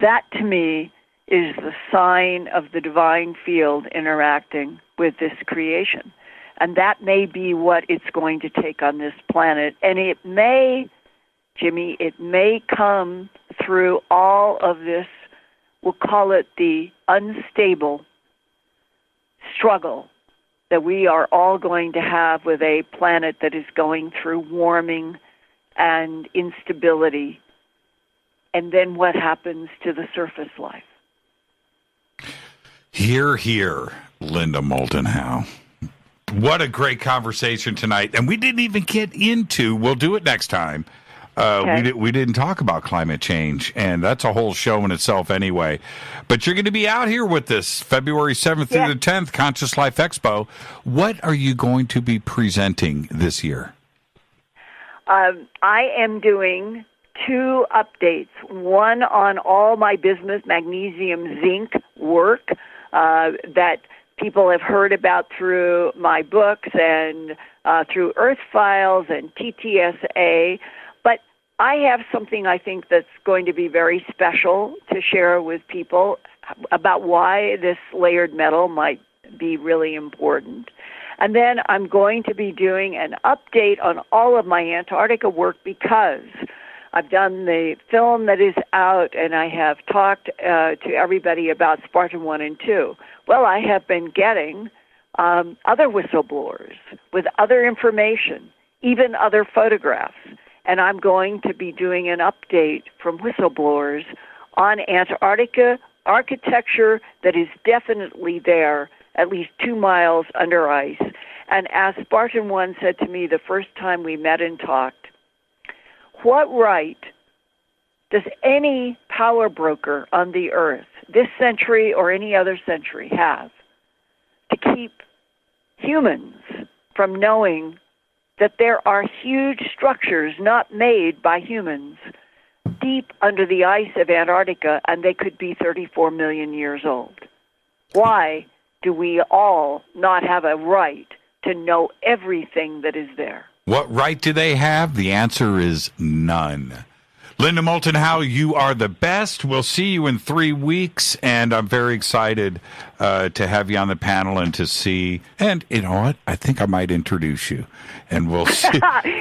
That, to me, is the sign of the divine field interacting with this creation. And that may be what it's going to take on this planet. And it may, Jimmy, it may come through all of this, we'll call it the unstable struggle that we are all going to have with a planet that is going through warming and instability. And then what happens to the surface life? Hear, hear, Linda Moulton Howe. What a great conversation tonight. And we didn't even get into, we'll do it next time. Okay. We didn't talk about climate change, and that's a whole show in itself anyway. But you're going to be out here with us February 7th through the 10th, Conscious Life Expo. What are you going to be presenting this year? I am doing 2 updates, one on all my bismuth, magnesium, zinc work that people have heard about through my books and through Earth Files and TTSA. But I have something I think that's going to be very special to share with people about why this layered metal might be really important. And then I'm going to be doing an update on all of my Antarctica work because I've done the film that is out, and I have talked to everybody about Spartan 1 and 2. Well, I have been getting other whistleblowers with other information, even other photographs. And I'm going to be doing an update from whistleblowers on Antarctica architecture that is definitely there, at least 2 miles under ice. And as Spartan 1 said to me the first time we met and talked, what right does any power broker on the earth, this century or any other century, have to keep humans from knowing that there are huge structures not made by humans deep under the ice of Antarctica, and they could be 34 million years old? Why do we all not have a right to know everything that is there? What right do they have? The answer is none. Linda Moulton Howe, you are the best. We'll see you in 3 weeks, and I'm very excited to have you on the panel and to see. And you know what? I think I might introduce you, and we'll see.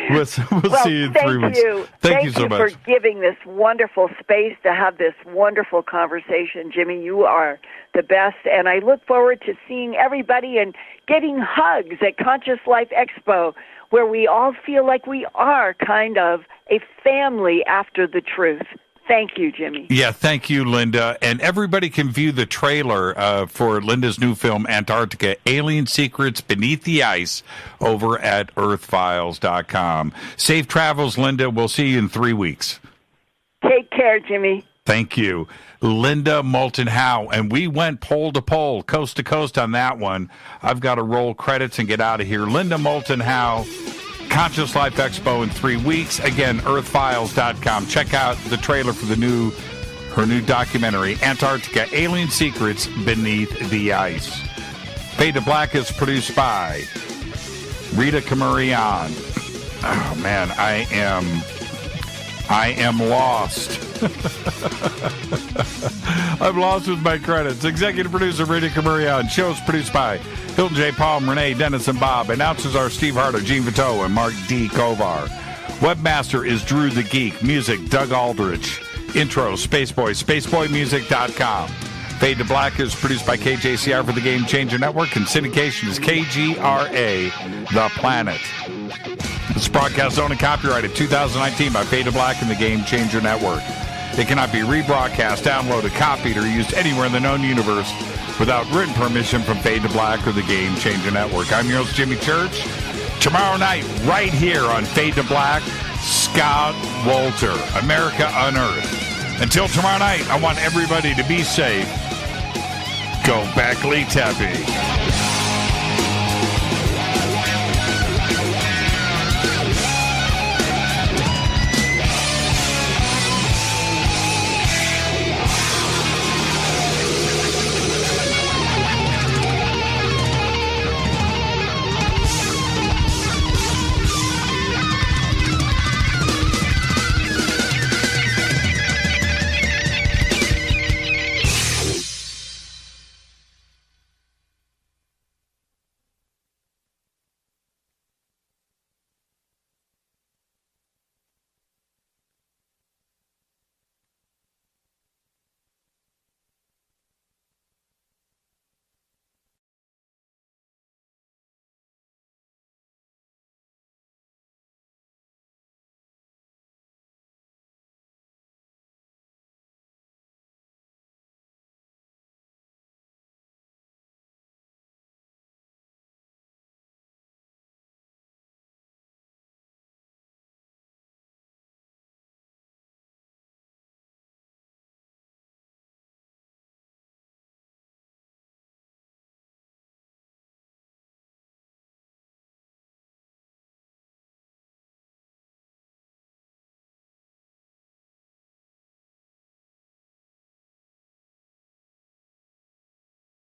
we'll see you in 3 weeks. Thank you so much for giving this wonderful space to have this wonderful conversation, Jimmy. You are the best, and I look forward to seeing everybody and getting hugs at Conscious Life Expo, where we all feel like we are kind of a family after the truth. Thank you, Jimmy. Yeah, thank you, Linda. And everybody can view the trailer for Linda's new film, Antarctica, Alien Secrets Beneath the Ice, over at earthfiles.com. Safe travels, Linda. We'll see you in 3 weeks. Take care, Jimmy. Thank you. Linda Moulton Howe. And we went pole to pole, coast to coast on that one. I've got to roll credits and get out of here. Linda Moulton Howe, Conscious Life Expo in 3 weeks. Again, earthfiles.com. Check out the trailer for her new documentary, Antarctica, Alien Secrets Beneath the Ice. Fade to Black is produced by Rita Camurian. Oh, man, I am lost. I'm lost with my credits. Executive producer Rita Camurian. Shows produced by Hilton J. Palm, Renee, Dennis, and Bob. Announcers are Steve Harder, Gene Vito, and Mark D. Kovar. Webmaster is Drew the Geek. Music, Doug Aldrich. Intro, Spaceboy, spaceboymusic.com. Fade to Black is produced by KJCR for the Game Changer Network, and syndication is KGRA, The Planet. This broadcast is owned and copyrighted 2019 by Fade to Black and the Game Changer Network. It cannot be rebroadcast, downloaded, copied, or used anywhere in the known universe without written permission from Fade to Black or the Game Changer Network. I'm your host, Jimmy Church. Tomorrow night, right here on Fade to Black, Scott Wolter, America Unearthed. Until tomorrow night, I want everybody to be safe. Go back, Lee Tappy.